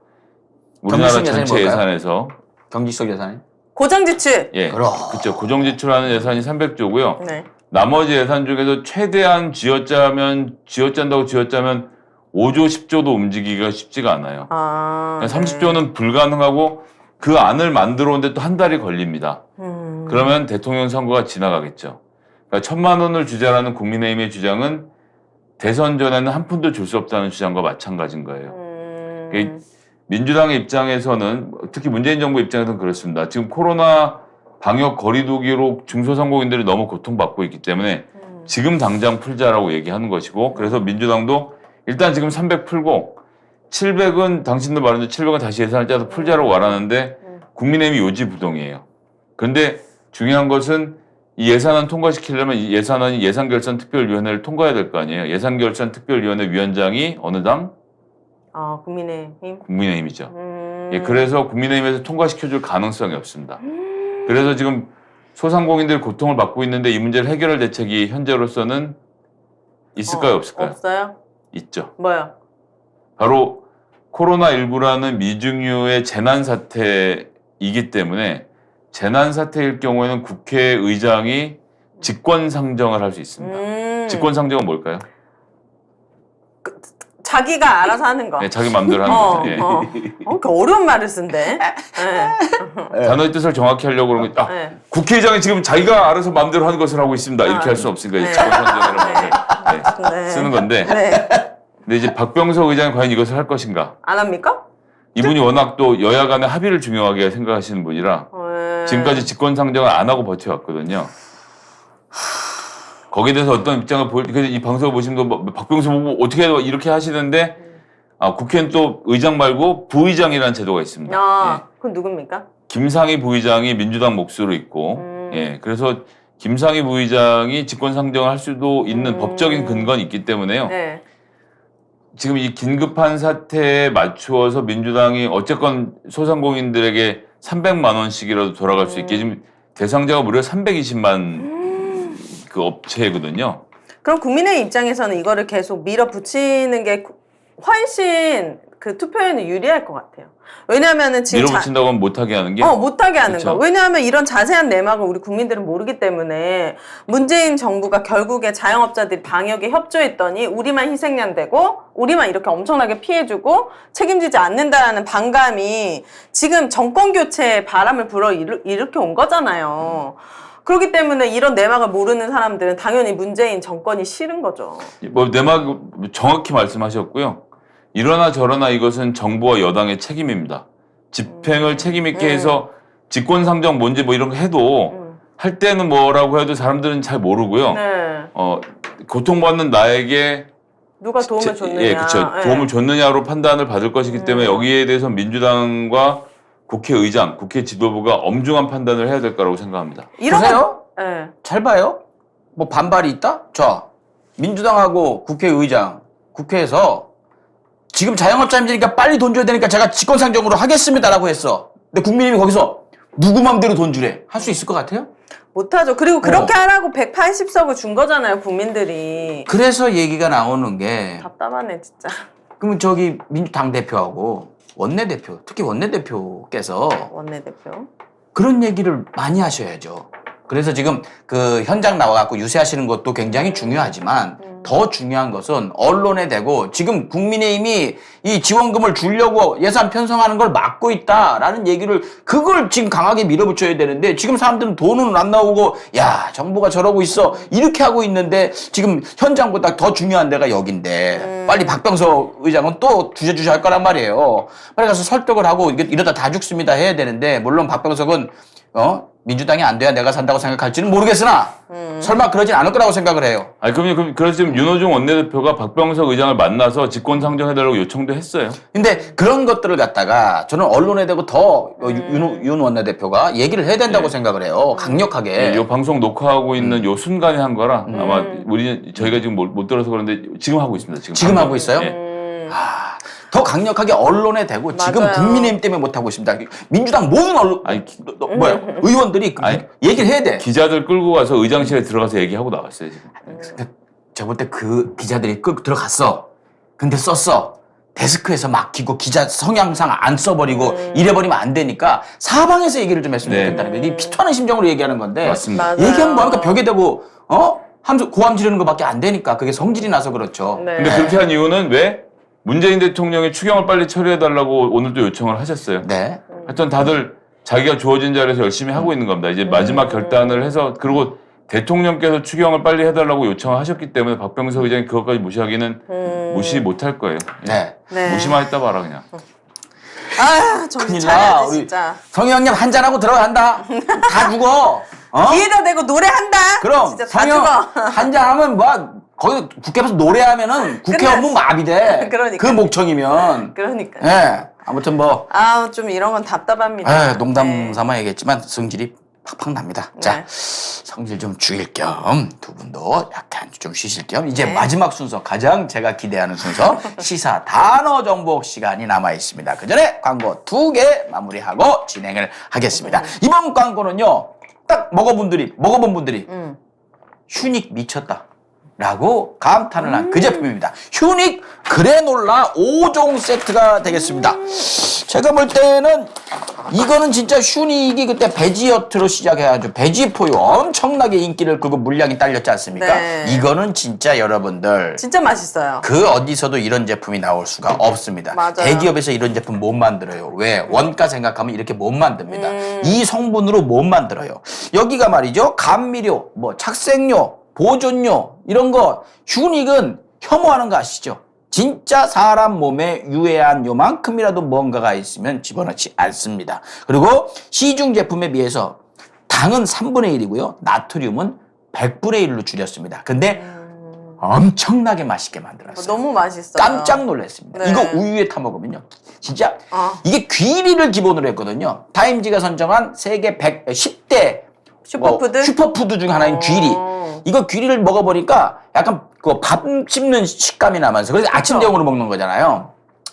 우리나라 경직성 예산이 전체 뭘까요? 예산에서 경직성 예산이? 고정 지출. 예, 그럼. 그렇죠. 고정 지출하는 예산이 300조고요. 네. 나머지 예산 중에서 최대한 쥐어짜면 5조, 10조도 움직이기가 쉽지가 않아요. 아, 30조는 불가능하고 그 안을 만들어 오는데 또 한 달이 걸립니다. 그러면 대통령 선거가 지나가겠죠. 그러니까 1,000만 원을 주자라는 국민의힘의 주장은 대선 전에는 한 푼도 줄 수 없다는 주장과 마찬가지인 거예요. 민주당의 입장에서는 특히 문재인 정부 입장에서는 그렇습니다. 지금 코로나 방역 거리두기로 중소상공인들이 너무 고통받고 있기 때문에 지금 당장 풀자라고 얘기하는 것이고 그래서 민주당도 일단 지금 300 풀고 700은 당신들 말한 대로 700은 다시 예산을 짜서 풀자라고 말하는데 국민의힘이 요지부동이에요. 그런데 중요한 것은 이 예산안 통과시키려면 이 예산안이 예산결산특별위원회를 통과해야 될 거 아니에요. 예산결산특별위원회 위원장이 어느 당? 국민의힘? 국민의힘이죠. 예, 그래서 국민의힘에서 통과시켜줄 가능성이 없습니다. 그래서 지금 소상공인들 고통을 받고 있는데 이 문제를 해결할 대책이 현재로서는 있을까요, 없을까요? 없어요? 있죠. 뭐요? 바로 코로나19라는 미중유의 재난사태이기 때문에 재난사태일 경우에는 국회의장이 직권상정을 할 수 있습니다. 직권상정은 뭘까요? 자기가 알아서 하는 거. 네, 자기 마음대로 하는 거죠. 예. 그 어려운 말을 쓴대. 네. 단어의 뜻을 정확히 하려고 그러면 네. 국회의장이 지금 자기가 알아서 마음대로 하는 것을 하고 있습니다. 이렇게 할 수 없으니까 네. 직권상정이라는 말을 네. 쓰는 건데 네. 근데 이제 박병석 의장이 과연 이것을 할 것인가? 안 합니까? 이분이 워낙 또 여야 간의 합의를 중요하게 생각하시는 분이라 네. 지금까지 직권상정을 안 하고 버텨왔거든요. 거기에 대해서 어떤 입장을 그래서 이 방송을 보시면 뭐 박병석 보고 어떻게 이렇게 하시는데 국회는 또 의장 말고 부의장이라는 제도가 있습니다. 예. 그건 누굽니까? 김상희 부의장이 민주당 몫으로 있고 예. 그래서 김상희 부의장이 직권상정을 할 수도 있는 법적인 근거는 있기 때문에요. 네. 지금 이 긴급한 사태에 맞추어서 민주당이 어쨌건 소상공인들에게 300만 원씩이라도 돌아갈 수 있게 지금 대상자가 무려 320만 그 업체거든요. 그럼 국민의 입장에서는 이거를 계속 밀어붙이는 게 훨씬 그 투표에는 유리할 것 같아요. 왜냐하면은 지금 밀어붙인다고 하면 못하게 하는 게 못하게 하는 그쵸. 거. 왜냐하면 이런 자세한 내막을 우리 국민들은 모르기 때문에 문재인 정부가 결국에 자영업자들이 방역에 협조했더니 우리만 희생양 되고 우리만 이렇게 엄청나게 피해주고 책임지지 않는다라는 반감이 지금 정권 교체의 바람을 불어 일으켜 온 거잖아요. 그렇기 때문에 이런 내막을 모르는 사람들은 당연히 문재인 정권이 싫은 거죠. 뭐 내막 정확히 말씀하셨고요. 이러나 저러나 이것은 정부와 여당의 책임입니다. 집행을 책임 있게 해서 직권상정 뭔지 뭐 이런 거 해도 할 때는 뭐라고 해도 사람들은 잘 모르고요. 네. 고통받는 나에게 누가 도움을 줬느냐. 예, 그렇죠. 네. 도움을 줬느냐로 판단을 받을 것이기 때문에 여기에 대해서 민주당과 국회의장, 국회 지도부가 엄중한 판단을 해야 될 거라고 생각합니다. 보세요. 네. 잘 봐요. 뭐 반발이 있다? 자, 민주당하고 국회의장, 국회에서 지금 자영업자님들이니까 빨리 돈 줘야 되니까 제가 직권상정으로 하겠습니다라고 했어. 근데 국민의힘이 거기서 누구 맘대로 돈 주래. 할 수 있을 것 같아요? 못하죠. 그리고 그렇게 하라고 180석을 준 거잖아요, 국민들이. 그래서 얘기가 나오는 게 답답하네, 진짜. 그러면 저기 민주당 대표하고 원내대표, 특히 원내대표께서 원내대표. 그런 얘기를 많이 하셔야죠. 그래서 지금 그 현장 나와갖고 유세하시는 것도 굉장히 중요하지만 더 중요한 것은 언론에 대고 지금 국민의힘이 이 지원금을 주려고 예산 편성하는 걸 막고 있다라는 얘기를 그걸 지금 강하게 밀어붙여야 되는데 지금 사람들은 돈은 안 나오고 야 정부가 저러고 있어 이렇게 하고 있는데 지금 현장보다 더 중요한 데가 여긴데 빨리 박병석 의장은 또 주저주저 할 거란 말이에요. 빨리 가서 설득을 하고 이러다 다 죽습니다 해야 되는데 물론 박병석은 민주당이 안 돼야 내가 산다고 생각할지는 모르겠으나 설마 그러진 않을 거라고 생각을 해요. 아니 그래서 지금 윤호중 원내대표가 박병석 의장을 만나서 직권상정해달라고 요청도 했어요. 근데 그런 것들을 갖다가 저는 언론에 대고 더 윤 원내대표가 얘기를 해야 된다고 생각을 해요. 강력하게. 이 방송 녹화하고 있는 요 순간에 한 거라 아마 저희가 지금 못 들어서 그런데 지금 하고 있습니다. 지금 하고 있어요? 예. 더 강력하게 언론에 대고 지금 맞아요. 국민의힘 때문에 못하고 있습니다. 민주당 모든 언론, 의원들이 얘기를 해야 돼. 기자들 끌고 가서 의장실에 들어가서 얘기하고 나왔어요 지금. 제가 볼 때 그 기자들이 끌고 들어갔어. 근데 썼어. 데스크에서 막히고 기자 성향상 안 써버리고 이래버리면 안 되니까 사방에서 얘기를 좀 했으면 좋겠다는 거예요. 이 피토하는 심정으로 얘기하는 건데 맞습니다. 맞아요. 얘기하면 뭐하니까 벽에 대고 고함 지르는 것밖에 안 되니까 그게 성질이 나서 그렇죠. 네. 근데 그렇게 한 이유는 왜? 문재인 대통령이 추경을 빨리 처리해달라고 오늘도 요청을 하셨어요. 네. 하여튼 다들 자기가 주어진 자리에서 열심히 하고 있는 겁니다. 이제 마지막 결단을 해서 그리고 대통령께서 추경을 빨리 해달라고 요청을 하셨기 때문에 박병석 의장이 그것까지 무시하기는 무시 못할 거예요. 네. 네. 무시만 했다 봐라 그냥. 아, 정신 큰일 차려야 나. 돼, 우리 진짜. 성형님 한잔하고 들어간다. 다 죽어. 뒤에다 대고 노래한다. 그럼 진짜 다 성형 죽어. 한잔하면 뭐 거기 국회 앞에서 노래하면은 국회 끝났어. 업무 마비돼. 그러니까. 그 목청이면. 그러니까. 예. 아무튼 뭐 아, 좀 이런 건 답답합니다. 농담 네. 삼아 얘기했지만 성질이 팍팍 납니다. 네. 자, 성질 좀 죽일 겸 두 분도 약간 좀 쉬실 겸 이제 네. 마지막 순서 가장 제가 기대하는 순서 시사 단어 정복 시간이 남아 있습니다. 그 전에 광고 2개 마무리하고 진행을 하겠습니다. 이번 광고는요. 딱 먹어본 분들이 휴닉 미쳤다. 라고 감탄을 한 그 제품입니다. 휴닉 그래놀라 5종 세트가 되겠습니다. 제가 볼 때는 이거는 진짜 휴닉이 그때 베지어트로 시작해가지고 베지포유 엄청나게 인기를 끌고 물량이 딸렸지 않습니까? 네. 이거는 진짜 여러분들 진짜 맛있어요. 그 어디서도 이런 제품이 나올 수가 없습니다. 맞아요. 대기업에서 이런 제품 못 만들어요. 왜? 원가 생각하면 이렇게 못 만듭니다. 이 성분으로 못 만들어요. 여기가 말이죠. 감미료, 뭐 착색료, 보존료 이런 거 휴닉은 혐오하는 거 아시죠? 진짜 사람 몸에 유해한 요만큼이라도 뭔가가 있으면 집어넣지 않습니다. 그리고 시중 제품에 비해서 당은 3분의 1이고요. 나트륨은 100분의 1로 줄였습니다. 근데 엄청나게 맛있게 만들었어요. 너무 맛있어요. 깜짝 놀랐습니다. 네. 이거 우유에 타 먹으면요. 진짜 아. 이게 귀리를 기본으로 했거든요. 타임지가 선정한 세계 10대 슈퍼푸드? 슈퍼푸드 중 하나인 귀리. 이거 귀리를 먹어보니까 약간 그 밥 씹는 식감이 나면서 그래서 아침 대용으로 먹는 거잖아요.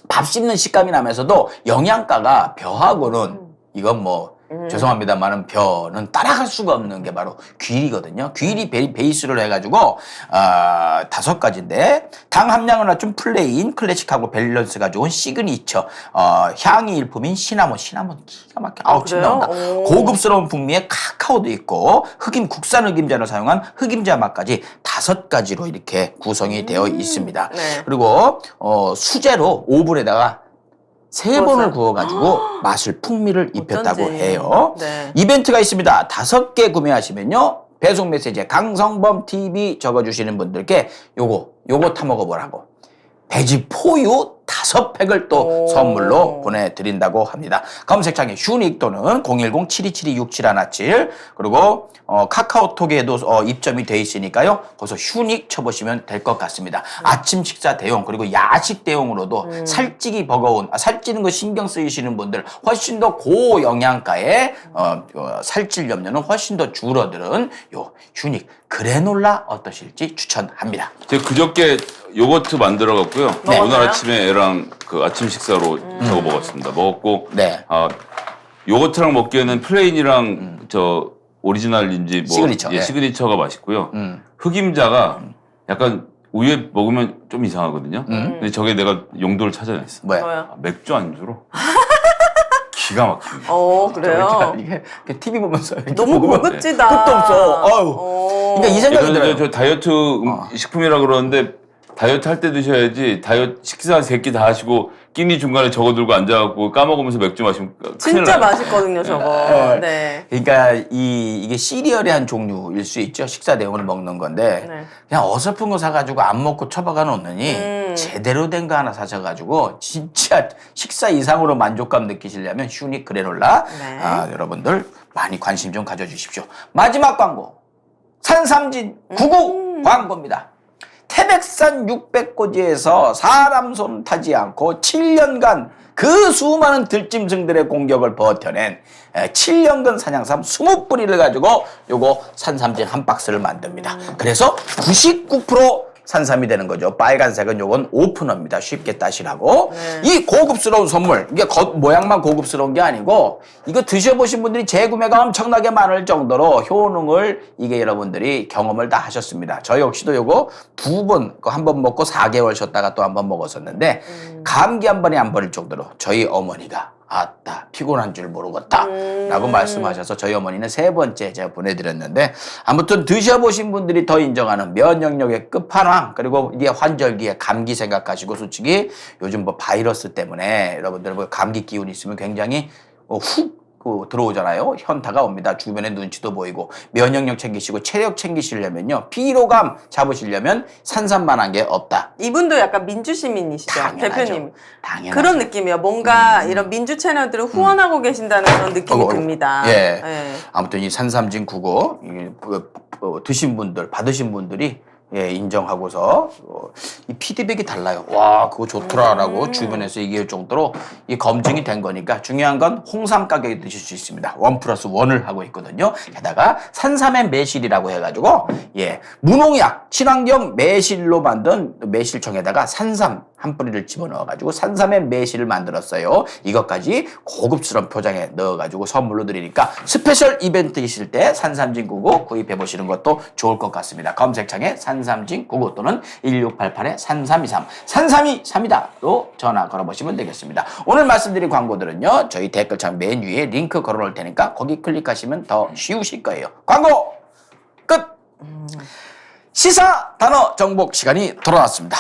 밥 씹는 식감이 나면서도 영양가가 벼하고는 이건 뭐 죄송합니다만은 벼는 따라갈 수가 없는 게 바로 귀리거든요. 귀리 베이스를 해가지고 5가지인데 당 함량은 낮춘 플레인, 클래식하고 밸런스가 좋은 시그니처, 향이 일품인 시나몬 기가 막혀. 아우 침 그래요? 나온다. 오. 고급스러운 풍미의 카카오도 있고 국산 흑임자를 사용한 흑임자 맛까지 5가지로 이렇게 구성이 되어 있습니다. 네. 그리고 수제로 오븐에다가 3번을 구웠어요? 구워가지고 맛을 풍미를 입혔다고 어쩐지. 해요. 네. 이벤트가 있습니다. 5개 구매하시면요. 배송 메시지에 강성범 TV 적어주시는 분들께 요거 타 먹어보라고. 배지 포유 5팩을 또 오. 선물로 보내드린다고 합니다. 검색창에 휴닉 또는 010-7272-6717 그리고 카카오톡에도 입점이 돼 있으니까요. 거기서 휴닉 쳐보시면 될 것 같습니다. 아침 식사 대용 그리고 야식 대용으로도 살찌기 버거운 살찌는 거 신경 쓰이시는 분들 훨씬 더 고영양가에 살찔 염려는 훨씬 더 줄어드는 요 휴닉 그래놀라 어떠실지 추천합니다. 제가 그저께 요거트 만들어 갖고요. 네. 오늘 먹었나요? 아침에 애랑 그 아침 식사로 저거 먹었습니다. 먹었고 네. 요거트랑 먹기에는 플레인이랑 저 오리지널인지 뭐 시그니처, 네. 시그니처가 맛있고요. 흑임자가 약간 우유에 먹으면 좀 이상하거든요. 근데 저게 내가 용도를 찾아냈어. 뭐야? 뭐요? 맥주 안주로 기가 막힙니다. 그래요? 이게 TV 보면서 이렇게 너무 먹으면 고급지다. 끝도 없어. 아유. 그러니까 이 생각이 예전에 들어요. 저 다이어트 식품이라 그러는데 다이어트 할 때 드셔야지 다이어트 식사 3끼 다 하시고 끼니 중간에 저거 들고 앉아갖고 까먹으면서 맥주 마시면 큰일 진짜 나요. 맛있거든요, 저거. 네. 그러니까 이게 시리얼의 한 종류일 수 있죠. 식사 대용으로 먹는 건데 네. 그냥 어설픈 거 사가지고 안 먹고 처박아 놓느니 제대로 된 거 하나 사셔가지고 진짜 식사 이상으로 만족감 느끼시려면 휴닉 그래놀라 네. 여러분들 많이 관심 좀 가져주십시오. 마지막 광고 산삼진 99 광고입니다. 태백산 600고지에서 사람 손 타지 않고 7년간 그 수많은 들짐승들의 공격을 버텨낸 7년간 사냥삼 20뿌리를 가지고 요거 산삼진 한 박스를 만듭니다. 그래서 99% 산삼이 되는 거죠. 빨간색은 요건 오프너입니다. 쉽게 따시라고. 네. 이 고급스러운 선물, 이게 모양만 고급스러운 게 아니고 이거 드셔보신 분들이 재구매가 엄청나게 많을 정도로 효능을 이게 여러분들이 경험을 다 하셨습니다. 저 역시도 요거 2번, 한 번 먹고 4개월 쉬었다가 또 한 번 먹었었는데 감기 한 번에 안 버릴 정도로 저희 어머니가 아따 피곤한 줄 모르겠다 라고 말씀하셔서 저희 어머니는 3번째 제가 보내드렸는데 아무튼 드셔보신 분들이 더 인정하는 면역력의 끝판왕 그리고 이게 환절기에 감기 생각하시고 솔직히 요즘 뭐 바이러스 때문에 여러분들 뭐 감기 기운 있으면 굉장히 훅 들어오잖아요. 현타가 옵니다. 주변에 눈치도 보이고 면역력 챙기시고 체력 챙기시려면요. 피로감 잡으시려면 산삼만한 게 없다. 이분도 약간 민주 시민이시죠, 당연하죠. 대표님. 당연하죠. 그런 느낌이에요. 뭔가 이런 민주 채널들을 후원하고 계신다는 그런 느낌이 듭니다. 예. 예. 아무튼 이 산삼진 국어 드신 분들 받으신 분들이 예, 인정하고서 이 피드백이 달라요. 와 그거 좋더라라고 주변에서 얘기할 정도로 이 검증이 된 거니까 중요한 건 홍삼 가격에 드실 수 있습니다. 1+1을 하고 있거든요. 게다가 산삼의 매실이라고 해가지고 예 무농약 친환경 매실로 만든 매실청에다가 산삼 한 뿌리를 집어넣어가지고 산삼의 매실을 만들었어요. 이것까지 고급스러운 포장에 넣어가지고 선물로 드리니까 스페셜 이벤트 있을 때 산삼진 99 구입해 보시는 것도 좋을 것 같습니다. 검색창에 산삼진 99 또는 1688-3323 3323이다로 전화 걸어보시면 되겠습니다. 오늘 말씀드린 광고들은요. 저희 댓글창 맨 위에 링크 걸어놓을 테니까 거기 클릭하시면 더 쉬우실 거예요. 광고 끝! 시사 단어 정복 시간이 돌아왔습니다.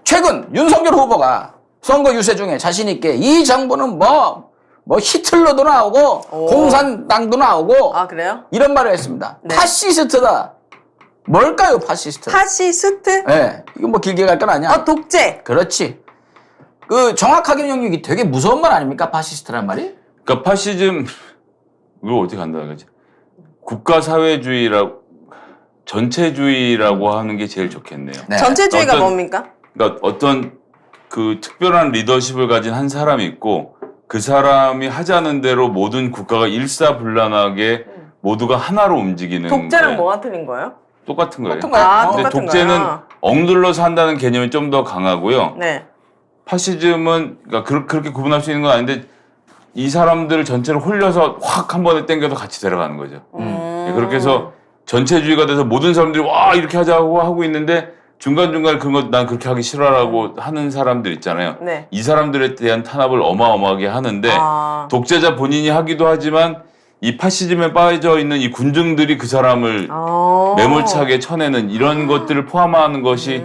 최근 윤석열 후보가 선거 유세 중에 자신있게 이 정부는 뭐 히틀러도 나오고 공산당도 나오고 아, 그래요? 이런 말을 했습니다. 네. 파시스트다. 뭘까요, 파시스트? 파시스트? 네, 이거 뭐 길게 갈 건 아니야. 독재. 그렇지. 그 정확하게 영역이 되게 무서운 말 아닙니까? 파시스트란 말이? 그러니까 파시즘 이거 어떻게 간다는 거지? 국가 사회주의라고 전체주의라고 하는 게 제일 좋겠네요. 네. 전체주의가 어떤- 뭡니까? 그러니까 어떤 그 특별한 리더십을 가진 한 사람이 있고 그 사람이 하자는 대로 모든 국가가 일사불란하게 모두가 하나로 움직이는 독재랑 거예요. 뭐가 틀린 거예요? 똑같은 거예요. 똑같은 거예요. 아, 근데 똑같은 독재는 거야. 억눌러서 한다는 개념이 좀 더 강하고요. 네. 파시즘은 그러니까 그렇게 구분할 수 있는 건 아닌데 이 사람들을 전체를 홀려서 확 한 번에 땡겨서 같이 데려가는 거죠. 예, 그렇게 해서 전체주의가 돼서 모든 사람들이 와 이렇게 하자고 하고 있는데 중간중간에 그런 거 난 그렇게 하기 싫어라고 하는 사람들 있잖아요. 네. 이 사람들에 대한 탄압을 어마어마하게 하는데 아. 독재자 본인이 하기도 하지만 이 파시즘에 빠져 있는 이 군중들이 그 사람을 매몰차게 쳐내는 이런 것들을 포함하는 것이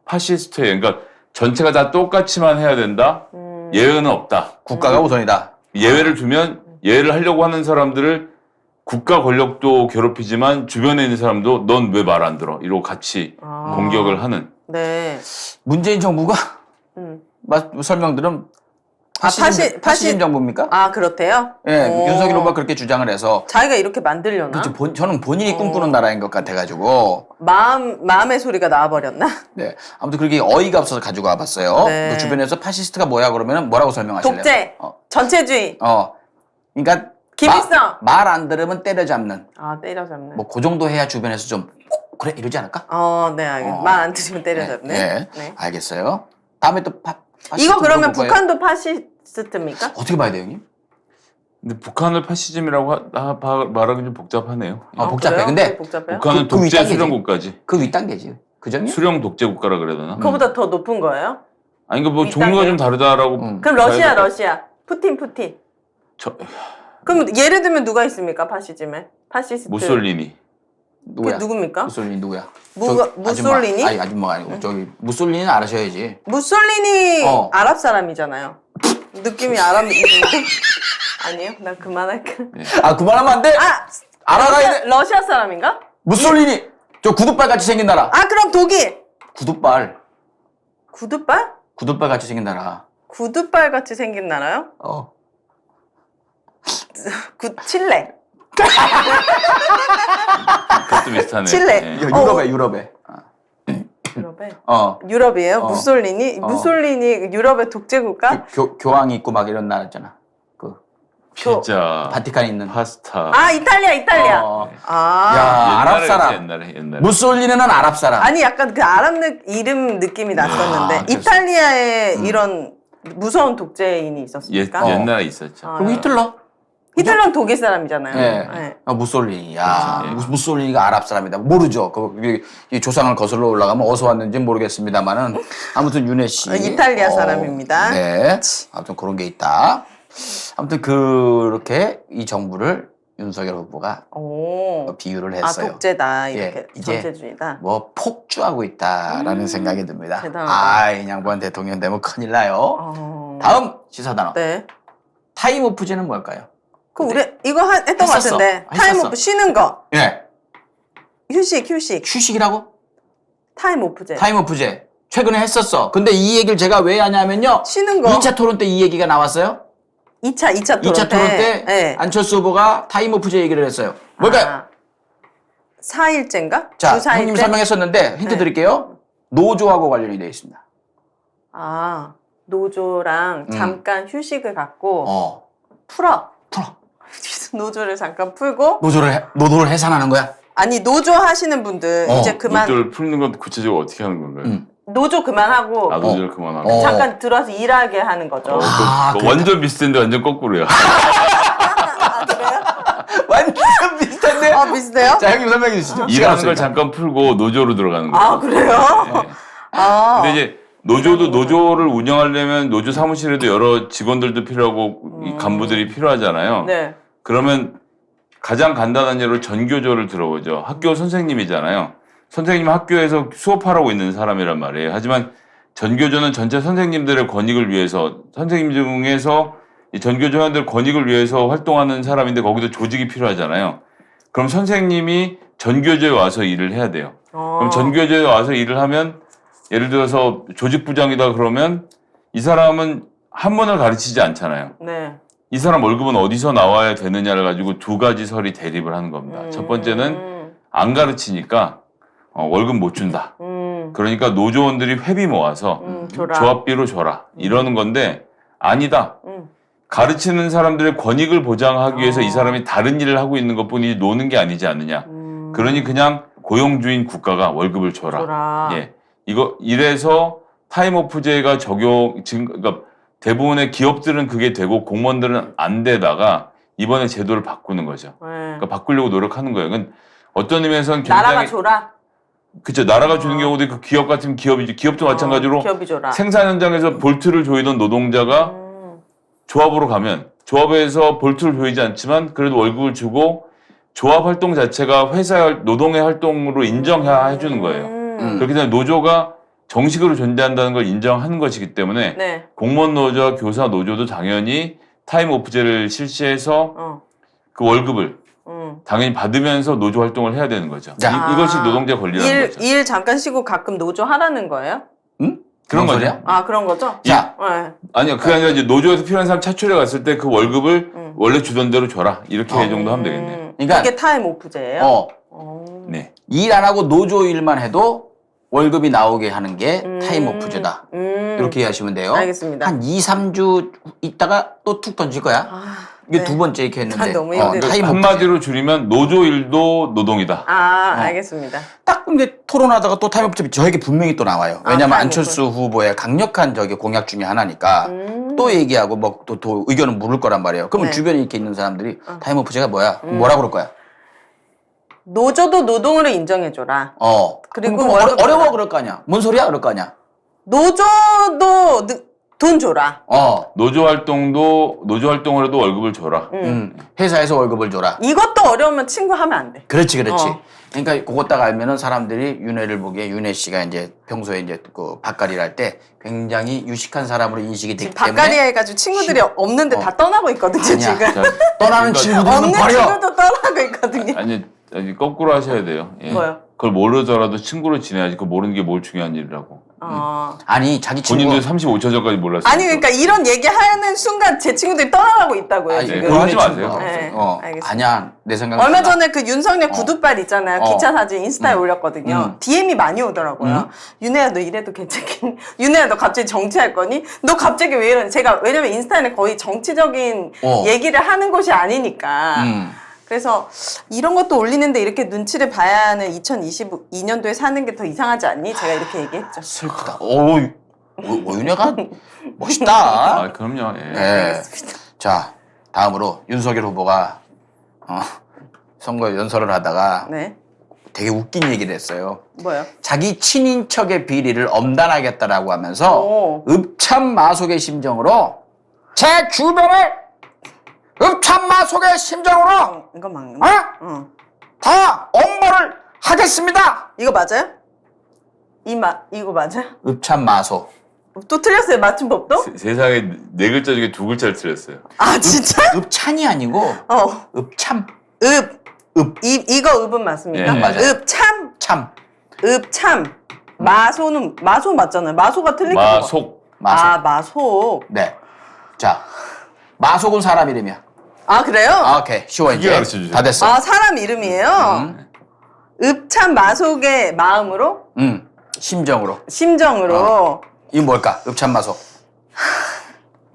파시스트예요. 그러니까 전체가 다 똑같이만 해야 된다. 예외는 없다. 국가가 우선이다. 예외를 두면 예외를 하려고 하는 사람들을 국가 권력도 괴롭히지만 주변에 있는 사람도 넌 왜 말 안 들어? 이러고 같이 공격을 하는. 네. 문재인 정부가 설명들은 파시즘 정부입니까? 아, 그렇대요? 예, 오. 윤석열 후보가 그렇게 주장을 해서 자기가 이렇게 만들려나? 그렇죠. 저는 본인이 꿈꾸는 나라인 것 같아가지고 마음의 소리가 나와버렸나? 네 아무튼 그렇게 어이가 없어서 가지고 와봤어요. 네. 그 주변에서 파시스트가 뭐야 그러면 뭐라고 설명하실래요? 독재. 전체주의. 그러니까 기비성. 말 안 들으면 때려잡는 아, 때려잡네. 뭐 그 정도 해야 주변에서 좀 그래 이러지 않을까? 네, 알겠습니다. 말 안 들으면 때려잡네. 네, 네. 알겠어요. 다음에 또 파시스트 이거 그러면 물어볼 거예요. 북한도 파시스트입니까? 어떻게 봐야 돼요, 형님? 근데 북한을 파시즘이라고 말하기 좀 복잡하네요. 복잡해. 그래요? 근데 네, 복잡해요? 북한은 그 독재 윗단계지. 수령국까지. 그 윗단계지. 그정이? 수령 독재 국가라 그래야 되나? 그거보다 더 높은 거예요? 아니 그뭐 윗단계. 종류가 좀 다르다라고. 그럼 봐야 러시아, 될 것 러시아. 푸틴. 저- 그럼 예를 들면 누가 있습니까? 파시즘에? 파시스트. 무솔리니. 누구야? 그 누굽니까? 무솔리니 누구야? 무솔리니? 아니 아줌마가 아니고 저기 무솔리니는 알아셔야지. 무솔리니 어. 아랍 사람이잖아요. 느낌이 아랍 느낌인데? 아니에요? 나 그만할까? 아 그만하면 안 돼. 알아가야 돼. 러시아 사람인가? 무솔리니 저 구두발 같이 생긴 나라. 아, 그럼 독일. 구두발 구두발 같이 생긴 나라. 구두발 같이 생긴 나라요? 칠레. 그것도 비슷하네. 칠레. 예. 유럽에. 유럽에? 어. 유럽이에요? 어. 무솔리니? 어. 무솔리니 유럽의 독재국가? 교황이 있고 막 이런 나라 있잖아. 그 피자, 바티칸에 있는. 파스타. 아, 이탈리아. 어. 아. 야 아랍 옛날에 사람. 옛날에. 무솔리니는 아랍 사람. 아니, 약간 그 아랍 이름 느낌이 났었는데 아, 그랬어. 이탈리아에 이런 무서운 독재인이 있었습니까? 옛날에 있었죠. 아, 그리고 히틀러. 히틀러는 독일 사람이잖아요. 네. 네. 무솔리니. 야, 그렇죠. 무솔리니가 아랍 사람이다. 모르죠. 이 조상을 거슬러 올라가면 어디서 왔는지 모르겠습니다만은 아무튼 윤혜 씨. 이탈리아 사람입니다. 네. 아무튼 그런 게 있다. 아무튼 그렇게 이 정부를 윤석열 후보가 오. 비유를 아, 했어요. 독재다. 이렇게 예, 이제 전체주의다. 뭐 폭주하고 있다라는 생각이 듭니다. 대단하다. 아, 이 양반 대통령 되면 큰일 나요. 어. 다음 시사단어. 네. 타임오프제는 뭘까요? 그 우리 이거 했던 것 했었어. 같은데. 타임오프 쉬는 거. 예. 휴식. 휴식이라고? 타임오프제. 타임오프제. 최근에 했었어. 근데 이 얘기를 제가 왜 하냐면요. 쉬는 거. 2차 토론 때 이 얘기가 나왔어요. 2차 토론 2차 토론 때 네. 안철수 후보가 타임오프제 얘기를 했어요. 뭘까요? 아, 4일째인가? 자, 주 4일째? 형님 설명했었는데 힌트 네. 드릴게요. 노조하고 관련이 되어 있습니다. 아, 노조랑 잠깐 휴식을 갖고 풀어. 노조를 잠깐 풀고 노조를 해산하는 거야? 아니 노조 하시는 분들 이제 그만 노조를 풀는 건 구체적으로 어떻게 하는 건가요? 노조 그만하고 아, 노조를 그만하고. 어. 잠깐 들어와서 일하게 하는 거죠. 아, 완전 비슷한데 완전 거꾸로야. 아, 그래요? 완전 비슷한데? 아, 비슷해요? 자, 형님 설명해 주시죠. 일하는 걸 잠깐 풀고 노조로 들어가는 거죠. 아, 그래요? 아. 근데 이제 노조를 운영하려면 노조 사무실에도 여러 직원들도 필요하고 이 간부들이 필요하잖아요. 네. 그러면 가장 간단한 예로 전교조를 들어보죠. 학교 선생님이잖아요. 선생님 학교에서 수업하라고 있는 사람이란 말이에요. 하지만 전교조는 전체 선생님들의 권익을 위해서 선생님 중에서 이 전교조 회원들 권익을 위해서 활동하는 사람인데 거기도 조직이 필요하잖아요. 그럼 선생님이 전교조에 와서 일을 해야 돼요. 그럼 전교조에 와서 일을 하면 예를 들어서 조직부장이다 그러면 이 사람은 한문을 가르치지 않잖아요. 네. 이 사람 월급은 어디서 나와야 되느냐를 가지고 두 가지 설이 대립을 하는 겁니다. 첫 번째는 안 가르치니까 월급 못 준다. 그러니까 노조원들이 회비 모아서 줘라. 조합비로 줘라. 이러는 건데 아니다. 가르치는 사람들의 권익을 보장하기 위해서 이 사람이 다른 일을 하고 있는 것뿐이지 노는 게 아니지 않느냐. 그러니 그냥 고용주인 국가가 월급을 줘라. 예. 이래서 타임오프제가 지금 그러니까 대부분의 기업들은 그게 되고 공무원들은 안 되다가 이번에 제도를 바꾸는 거죠. 네. 그러니까 바꾸려고 노력하는 거예요. 그건 어떤 의미에서는 굉장히 나라가 줘라. 그쵸. 나라가 주는 경우도 있고 기업 같은 기업이죠. 기업도 마찬가지로 기업이 줘라. 생산 현장에서 볼트를 조이던 노동자가 조합으로 가면 조합에서 볼트를 조이지 않지만 그래도 월급을 주고 조합 활동 자체가 회사 노동의 활동으로 인정해 주는 거예요. 그렇기 때문에 노조가 정식으로 존재한다는 걸 인정하는 것이기 때문에 네. 공무원 노조와 교사 노조도 당연히 타임오프제를 실시해서 그 월급을 당연히 받으면서 노조 활동을 해야 되는 거죠. 자. 이것이 노동자 권리라는 거죠. 일 잠깐 쉬고 가끔 노조 하라는 거예요? 그런 거죠. 소리야? 아, 그런 거죠? 자, 네. 아니요, 그게 아니라 이제 노조에서 필요한 사람 차출해 갔을 때 그 월급을 원래 주던 대로 줘라. 이렇게 정도 하면 되겠네요. 그러니까 그게 타임오프제예요? 네. 일 안 하고 노조 일만 해도 월급이 나오게 하는 게 타임오프제다. 이렇게 이해하시면 돼요. 알겠습니다. 한 2, 3주 있다가 또 툭 던질 거야. 이게 네. 두 번째 이렇게 했는데. 너무 힘들다. 그러니까 타임오프제. 한마디로 줄이면 노조 일도 노동이다. 알겠습니다. 딱 근데 토론하다가 또 타임오프제 저에게 분명히 또 나와요. 왜냐면 타임오프. 안철수 후보의 강력한 공약 중에 하나니까 또 얘기하고 뭐 또 의견을 물을 거란 말이에요. 그러면 네. 주변에 이렇게 있는 사람들이 타임오프제가 뭐야? 뭐라 그럴 거야? 노조도 노동으로 인정해줘라. 그리고 그럼 월급 어려워 그럴 거 아니야. 뭔 소리야 그럴 거 아니야. 노조도 돈 줘라. 노조 활동을 해도 월급을 줘라. 회사에서 월급을 줘라. 이것도 어려우면 친구 하면 안 돼. 그렇지. 그러니까 그것 딱 알면은 사람들이 윤회를 보기에 윤회 씨가 이제 평소에 이제 그 밭갈이를 할 때 굉장히 유식한 사람으로 인식이 되기 때문에 밭갈이 해가지고 친구들이 없는데 다 떠나고 있거든요, 아니야. 지금. 자, 떠나는 그러니까 친구들은 없는 버려. 친구도 떠나고 있거든요. 아니 거꾸로 하셔야 돼요. 예. 뭐요? 그걸 모르더라도 친구로 지내야지. 그걸 모르는 게 뭘 중요한 일이라고. 아니 자기 친구 본인도 35초 전까지 몰랐어요. 아니 그러니까 이런 얘기하는 순간 제 친구들이 떠나가고 있다고요. 아니, 지금. 그거 하지 마세요. 네, 어. 알겠습니다. 아니야 내 생각은 얼마 달라. 전에 그 윤석열 구두발 있잖아요. 기차 사진 인스타에 올렸거든요. DM이 많이 오더라고요. 윤혜야 너 이래도 괜찮겠니? 윤혜야 너 갑자기 정치할 거니? 너 갑자기 왜 이러니? 제가 왜냐면 인스타는 거의 정치적인 얘기를 하는 곳이 아니니까. 그래서 이런 것도 올리는데 이렇게 눈치를 봐야 하는 2022년도에 사는 게 더 이상하지 않니? 제가 이렇게 얘기했죠. 슬프다. 오윤혜가 멋있다. 아, 그럼요. 예. 네. 자 다음으로 윤석열 후보가 선거 연설을 하다가 네. 되게 웃긴 얘기를 했어요. 뭐요? 자기 친인척의 비리를 엄단하겠다라고 하면서 오. 읍참마속의 심정으로 제 주변을 읍참마속의 심정으로 이거 맞는 어? 거? 응. 다 엄벌을 하겠습니다. 이거 맞아요? 이거 맞아요? 읍참마소. 또 틀렸어요, 맞춤법도? 세상에 4글자 중에 2글자를 틀렸어요. 아, 진짜? 읍찬이 아니고 읍참. 이거 읍은 맞습니까? 예, 맞아요. 읍참. 참. 읍참. 마소 맞잖아요. 마소가 틀릴까 봐. 마속. 마속. 아, 마소. 네. 자, 마속은 사람 이름이야. 아, 그래요? 아, 오케이. 쉬워 크게 이제. 가르쳐주세요. 다 됐어. 아, 사람 이름이에요? 읍참 마속의 마음으로? 심정으로. 심정으로. 이거 뭘까? 읍참마속.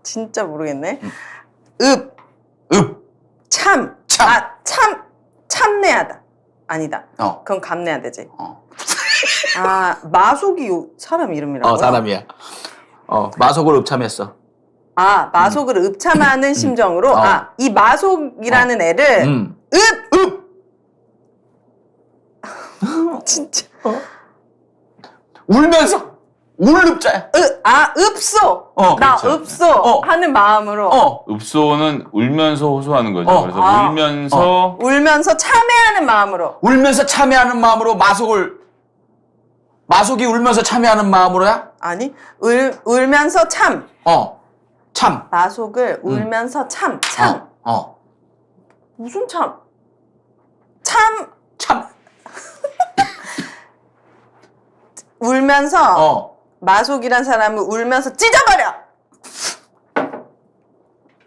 진짜 모르겠네. 읍. 참. 참. 아, 참내하다. 아니다. 어. 그건 감내야 되지. 어. 아, 마속이 사람 이름이라고요? 사람이야. 마속을 읍참했어. 아, 마속을 읍참하는 심정으로? 아, 이 마속이라는 애를 진짜. 울면서. 울읍자야. 읍소. 나 그렇죠. 읍소 하는 마음으로. 읍소는 울면서 호소하는 거죠. 그래서 아. 울면서 울면서 참회하는 마음으로. 울면서 참여하는 마음으로 마속이 울면서 참여하는 마음으로야? 아니, 울면서 참. 참. 마속을 울면서 참. 무슨 참? 참. 울면서 마속이란 사람을 울면서 찢어버려.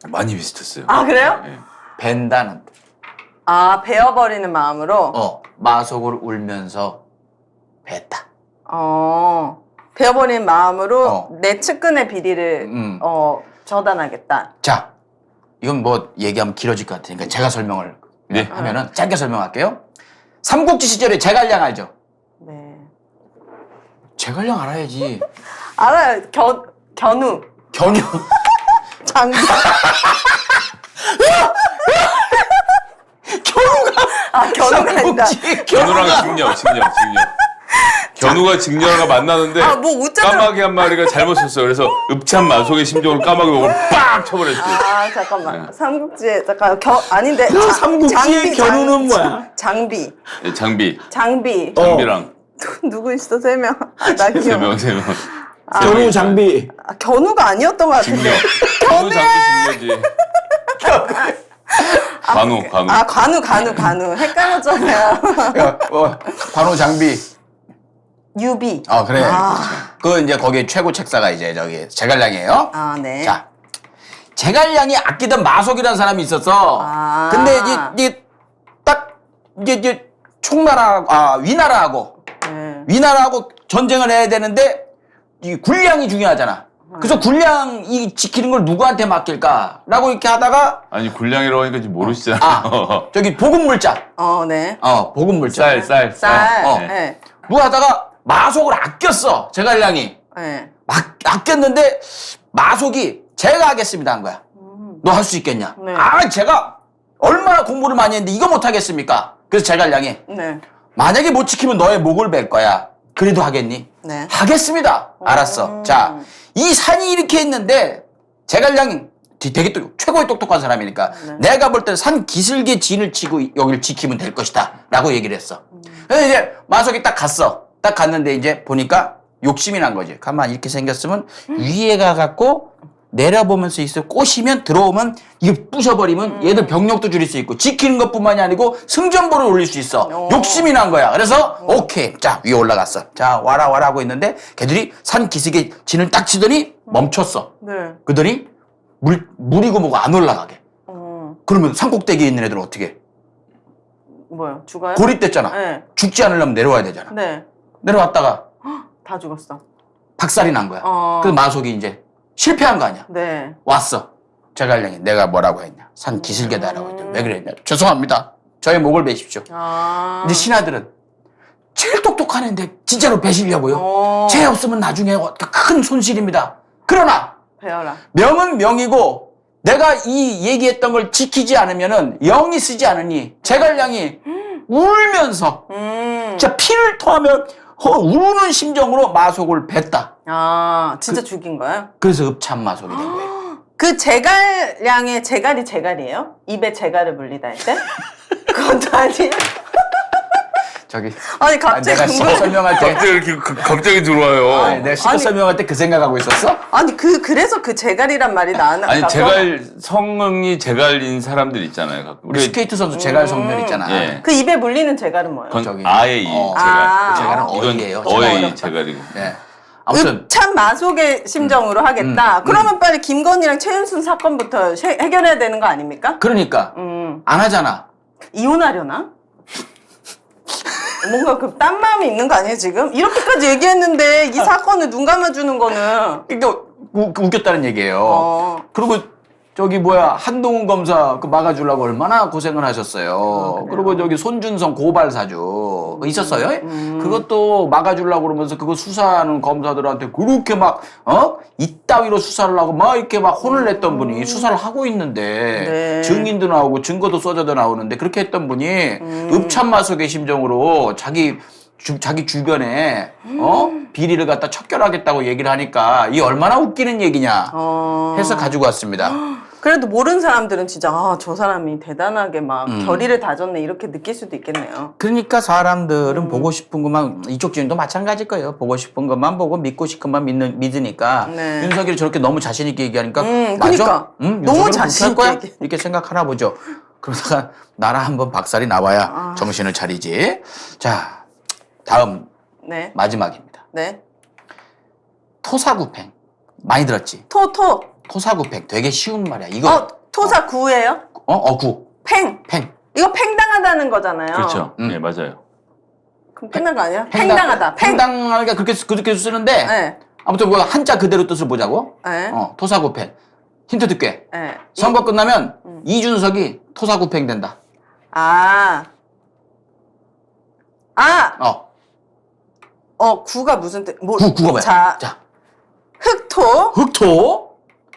많이 비슷했어요. 아, 그래요? 예. 벤다는. 아, 베어버리는 마음으로. 마속을 울면서 뱉다. 베어버리는 마음으로 내 측근의 비리를 저단하겠다. 자, 이건 뭐 얘기하면 길어질 것 같으니까 제가 설명을 네. 하면은 짧게 설명할게요. 삼국지 시절에 제갈량 알죠? 네. 제갈량 알아야지. 알아요. 견우. 견유. 장비. 견우가 아니다. 견우랑 직녀. 견우가 직녀가 만나는데 뭐 웃자면. 까마귀 한 마리가 잘못 썼어요. 그래서 읍참마속의 심정으로 까마귀 목을 빡 쳐버렸지. 아, 잠깐만. 삼국지에 잠깐 아닌데. 삼국지의 견우는 뭐야? 장비. 예, 장비. 장비랑 누구 있어? 3명. 나 기억. 3명. 견우 장비. 견우가 아니었던 것 직녀. 같은데. 견우 장비 직녀지. 관우. 헷갈렸잖아요. 관우 장비. 유비. 그래. 그 이제 거기 최고 책사가 이제 저기 제갈량이에요. 아, 네. 자, 제갈량이 아끼던 마속이라는 사람이 있었어. 근데 이제 위나라하고 전쟁을 해야 되는데 이 군량이 중요하잖아. 그래서 군량 이 지키는 걸 누구한테 맡길까라고 이렇게 하다가 아니 군량이라고 하니까 지금 모르시잖아요. 저기 보급물자. 네. 보급물자. 쌀. 네. 뭐 하다가 마속을 아꼈어. 제갈량이. 네. 아꼈는데 마속이 제가 하겠습니다 한 거야. 너 할 수 있겠냐? 네. 제가 얼마나 공부를 많이 했는데 이거 못 하겠습니까? 그래서 제갈량이 네. 만약에 못 지키면 너의 목을 벨 거야. 그래도 하겠니? 네. 하겠습니다. 알았어. 자, 이 산이 이렇게 있는데 제갈량이 되게 최고의 똑똑한 사람이니까 내가 볼 때는 산 기슭에 진을 치고 여기를 지키면 될 것이다 라고 얘기를 했어. 그래서 이제 마속이 딱 갔어. 딱 갔는데 이제 보니까 욕심이 난 거지. 가만 이렇게 생겼으면 위에 가갖고 내려보면서 있어. 꼬시면 들어오면 이거 부셔버리면 얘들 병력도 줄일 수 있고 지키는 것뿐만이 아니고 승전보를 올릴 수 있어. 욕심이 난 거야. 그래서 오케이. 자, 위에 올라갔어. 자, 와라 하고 있는데 걔들이 산 기슭에 진을 딱 치더니 멈췄어. 네. 그러더니 물이고 뭐고 안 올라가게. 그러면 산꼭대기에 있는 애들은 어떻게 해? 뭐요? 죽어요? 고립됐잖아. 네. 죽지 않으려면 내려와야 되잖아. 네. 내려왔다가 다 죽었어. 박살이 난 거야. 그래서 마속이 이제 실패한 거 아니야. 네. 왔어. 제갈량이 내가 뭐라고 했냐. 산 기슭에다라고 했더니 왜 그랬냐. 죄송합니다. 저의 목을 베십시오. 근데 신하들은 제일 똑똑한 애인데 진짜로 베시려고요. 쟤 없으면 나중에 큰 손실입니다. 그러나 배워라. 명은 명이고 내가 이 얘기했던 걸 지키지 않으면은 영이 쓰지 않으니 제갈량이 울면서 진짜 피를 토하며 우는 심정으로 마속을 뱉다. 진짜 죽인 거예요? 그래서 읍참마속이 된 거예요. 그 제갈량의 제갈이 제갈이에요? 입에 제갈을 물리다 할 때? 그것도 아니에요? 저기 아니 갑자기 내가 시험 궁금해. 설명할 때 갑자기 이렇게 갑자기 들어와요. 아니, 내가 시험 아니. 설명할 때 그 생각하고 있었어? 아니 그래서 그 제갈이란 말이 나왔나? 아니 그러니까 제갈 성이 제갈인 사람들 있잖아요. 가끔. 우리 스케이트 선수 제갈 성면 있잖아. 예. 그 입에 물리는 제갈은 뭐예요? 건 저기. 아의 이 어. 제갈. 아. 제갈은 이건 어이예요. 어의 제가 이 제갈이고. 네. 아무튼 참 마속의 심정으로 하겠다. 그러면 빨리 김건희랑 최윤순 사건부터 해결해야 되는 거 아닙니까? 그러니까 안 하잖아. 이혼하려나? 뭔가 그 딴 마음이 있는 거 아니에요 지금? 이렇게까지 얘기했는데 이 사건을 눈 감아주는 거는 그러니까 웃겼다는 얘기예요. 어. 그리고 저기 뭐야 한동훈 검사 그 막아주려고 얼마나 고생을 하셨어요. 그리고 저기 손준성 고발사주 그거 있었어요. 그것도 막아주려고 그러면서 그거 수사하는 검사들한테 그렇게 막 이따위로 수사를 하고 막 이렇게 막 혼을 냈던 분이 수사를 하고 있는데 네. 증인도 나오고 증거도 쏟아져 나오는데 그렇게 했던 분이 읍참마속의 심정으로 자기 주변에 비리를 갖다 척결하겠다고 얘기를 하니까 이 얼마나 웃기는 얘기냐 해서 가지고 왔습니다. 그래도 모르는 사람들은 진짜 저 사람이 대단하게 막 결의를 다졌네 이렇게 느낄 수도 있겠네요. 그러니까 사람들은 보고 싶은 것만 이쪽 지인도 마찬가지일 거예요. 보고 싶은 것만 보고 믿고 싶은 것만 믿으니까 네. 윤석열이 저렇게 너무 자신 있게 얘기하니까 그러니까. 맞아? 너무 윤석열은 자신 그렇게 할 있게 거야? 이렇게 생각하나 보죠. 그러다가 나라 한번 박살이 나와야 정신을 차리지. 자, 다음 네. 마지막입니다. 네. 토사구팽 많이 들었지? 토. 토사구팽 되게 쉬운 말이야. 이거 토사 구예요? 구. 팽. 팽. 이거 팽당하다는 거잖아요. 그렇죠. 네 맞아요. 그럼 팽당 거 아니야? 팽당하다. 팽당하니까 그렇게 쓰는데 네. 아무튼 그 한자 그대로 뜻을 보자고. 네. 토사구팽. 힌트 듣게. 네. 선거 끝나면 이준석이 토사구팽 된다. 구가 무슨 뜻? 구가 뭐야? 자, 흑토, 흑토,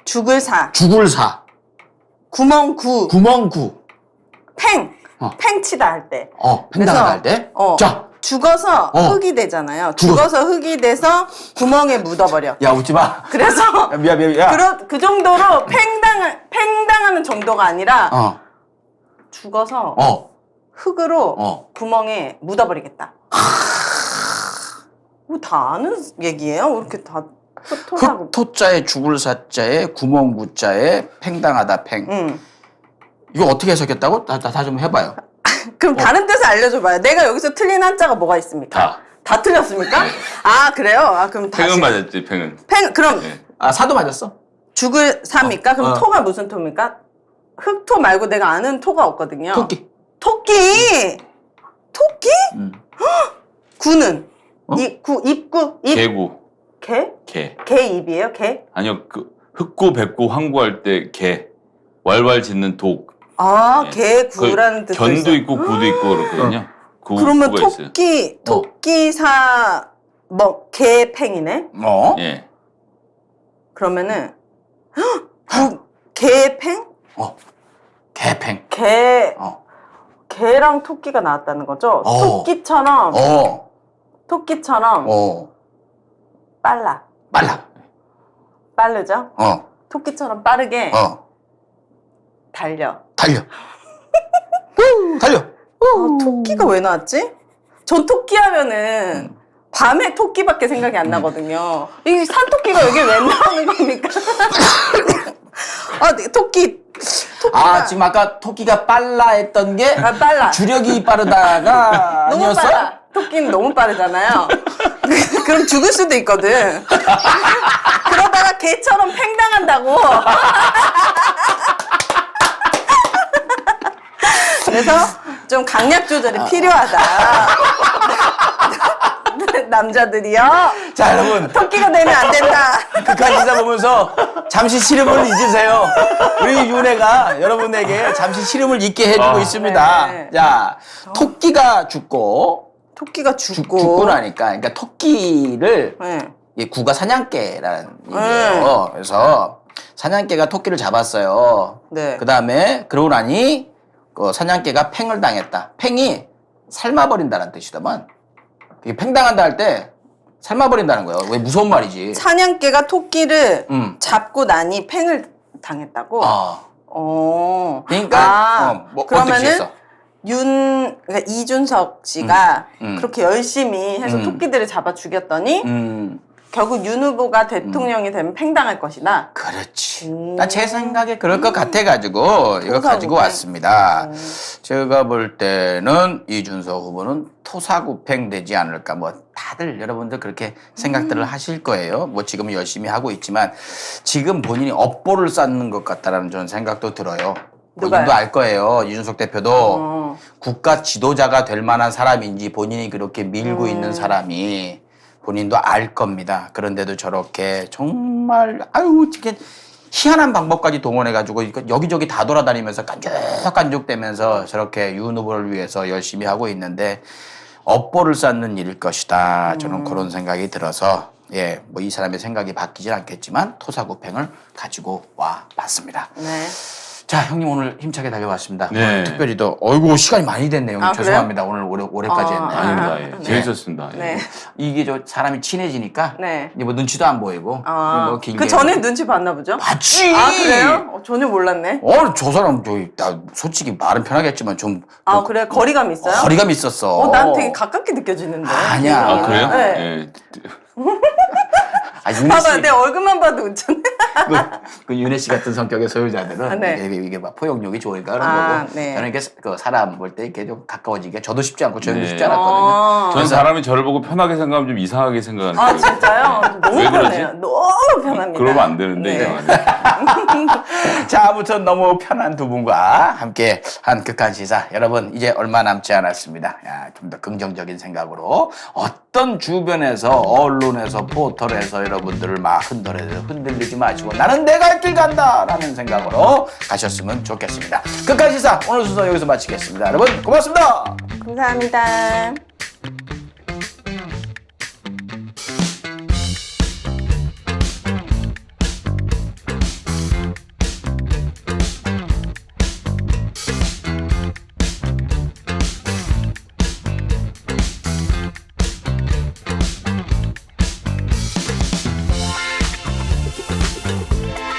죽을 사, 죽을 사, 구멍구, 구멍구. 팽. 어. 팽치다 할 때. 팽당하다 그래서, 할 때. 자, 죽어서 흙이 되잖아요. 죽어서 흙이 돼서 구멍에 묻어버려. 야, 웃지 마. 그래서 야, 미안. 야. 그 정도로 팽당하는 정도가 아니라 죽어서 흙으로 구멍에 묻어버리겠다. 다 아는 얘기예요? 왜 이렇게 다 토사고. 흑토자에 죽을 사자에 구멍구자에 팽당하다 팽. 이거 어떻게 해석했다고? 다 좀 해봐요. 그럼 다른 뜻을 알려줘봐요. 내가 여기서 틀린 한자가 뭐가 있습니까? 다 틀렸습니까? 그래요? 그럼 다시. 팽은 맞았지 팽은. 그럼 네. 사도 맞았어? 죽을 사입니까? 그럼 토가 무슨 토입니까? 흑토 말고 내가 아는 토가 없거든요. 토끼. 토끼! 구는? 입구? 개구. 개? 개. 개 입이에요? 개? 아니요 그 흑구 백구 황구할 때 개. 왈왈 짖는 독. 개구라는 뜻도 견도 있어. 있고 구도 있고 그렇거든요. 그러면 구가 있어요. 토끼사 개팽이네? 예. 그러면은 개팽? 개팽. 개랑 토끼가 나왔다는 거죠? 토끼처럼 빨라. 빠르죠? 토끼처럼 빠르게 달려. 토끼가 왜 나왔지? 전 토끼 하면은 밤에 토끼밖에 생각이 안 나거든요. 이 산토끼가 여기 왜 나오는 겁니까? 토끼가 지금 아까 토끼가 빨라 했던 게 빨라. 주력이 빠르다가 너무 아니었어? 빨라. 토끼는 너무 빠르잖아요. 그럼 죽을 수도 있거든. 그러다가 개처럼 팽당한다고. 그래서 좀 강약 조절이 필요하다. 남자들이요. 자, 여러분. 토끼가 되면 안 된다. 극한 기사 보면서 잠시 시름을 잊으세요. 우리 윤혜가 여러분에게 잠시 시름을 잊게 해주고 있습니다. 네. 자, 토끼가 죽고 죽고 나니까, 그러니까 토끼를 이 구가 사냥개라는 얘기예요. 그래서 사냥개가 토끼를 잡았어요. 네. 그 다음에 그러고 나니 그 사냥개가 팽을 당했다. 팽이 삶아버린다는 뜻이더만. 이게 팽당한다 할 때 삶아버린다는 거예요. 왜 무서운 말이지. 사냥개가 토끼를 음. 잡고 나니 팽을 당했다고? 그러니까 뭐 어떻게 그러면은 했어? 그러니까 이준석 씨가 음. 그렇게 열심히 해서 토끼들을 잡아 죽였더니 결국 윤 후보가 대통령이 되면 팽당할 것이다. 그렇지. 난 제 생각에 그럴 것 같아가지고 이거 토사구팽. 가지고 왔습니다. 제가 볼 때는 이준석 후보는 토사구팽 되지 않을까. 뭐 다들 여러분들 그렇게 생각들을 하실 거예요. 뭐 지금은 열심히 하고 있지만 지금 본인이 업보를 쌓는 것 같다라는 저는 생각도 들어요. 본인도 누가요? 알 거예요. 이준석 대표도 국가 지도자가 될 만한 사람인지 본인이 그렇게 밀고 있는 사람이 본인도 알 겁니다. 그런데도 저렇게 정말 아유 이렇게 희한한 방법까지 동원해가지고 여기저기 다 돌아다니면서 깐죽깐죽대면서 저렇게 윤 후보를 위해서 열심히 하고 있는데 업보를 쌓는 일일 것이다. 저는 그런 생각이 들어서 예, 뭐 이 사람의 생각이 바뀌진 않겠지만 토사구팽을 가지고 와 봤습니다. 네. 자, 형님 오늘 힘차게 달려왔습니다. 네. 오늘 특별히 더 어이구 시간이 많이 됐네요. 형님. 아, 죄송합니다. 오늘 오래까지 했네. 아닙니다. 예. 네. 재밌었습니다. 예. 네. 이게 저 사람이 친해지니까 네. 이제 뭐 눈치도 안 보이고 뭐 길게 그 전에 눈치 봤나 보죠? 봤지. 아, 그래요? 전혀 몰랐네. 저 사람 나 솔직히 말은 편하겠지만 좀 아, 그래? 거리감 있어요? 거리감 있었어. 난 되게 가깝게 느껴지는데. 아니야. 아, 그래요? 네. 예. 아, 윤혜 봐봐, 씨, 내 얼굴만 봐도 웃잖네. 그 윤혜 씨 같은 성격의 소유자들은 아, 네. 이게 막 포용력이 좋으니까 그런 아, 거고. 네. 저는 이렇게 그 사람 볼 때 이렇게 좀 가까워지게 저도 쉽지 않고 저 형도 네. 쉽지 않았거든요. 전 사람이 저를 보고 편하게 생각하면 좀 이상하게 생각하는 아, 진짜요? 너무 왜 그러지? 편해요. 너무 편합니다. 그러면 안 되는데 네. 이상하게. 자, 아무튼 너무 편한 두 분과 함께 한 극한 시사. 여러분, 이제 얼마 남지 않았습니다. 좀 더 긍정적인 생각으로 어떤 주변에서, 언론에서, 포털에서 여러분들을 막 흔들리지 마시고 나는 내가 할 길 간다! 라는 생각으로 가셨으면 좋겠습니다. 극한 시사 오늘 순서 여기서 마치겠습니다. 여러분, 고맙습니다. 감사합니다.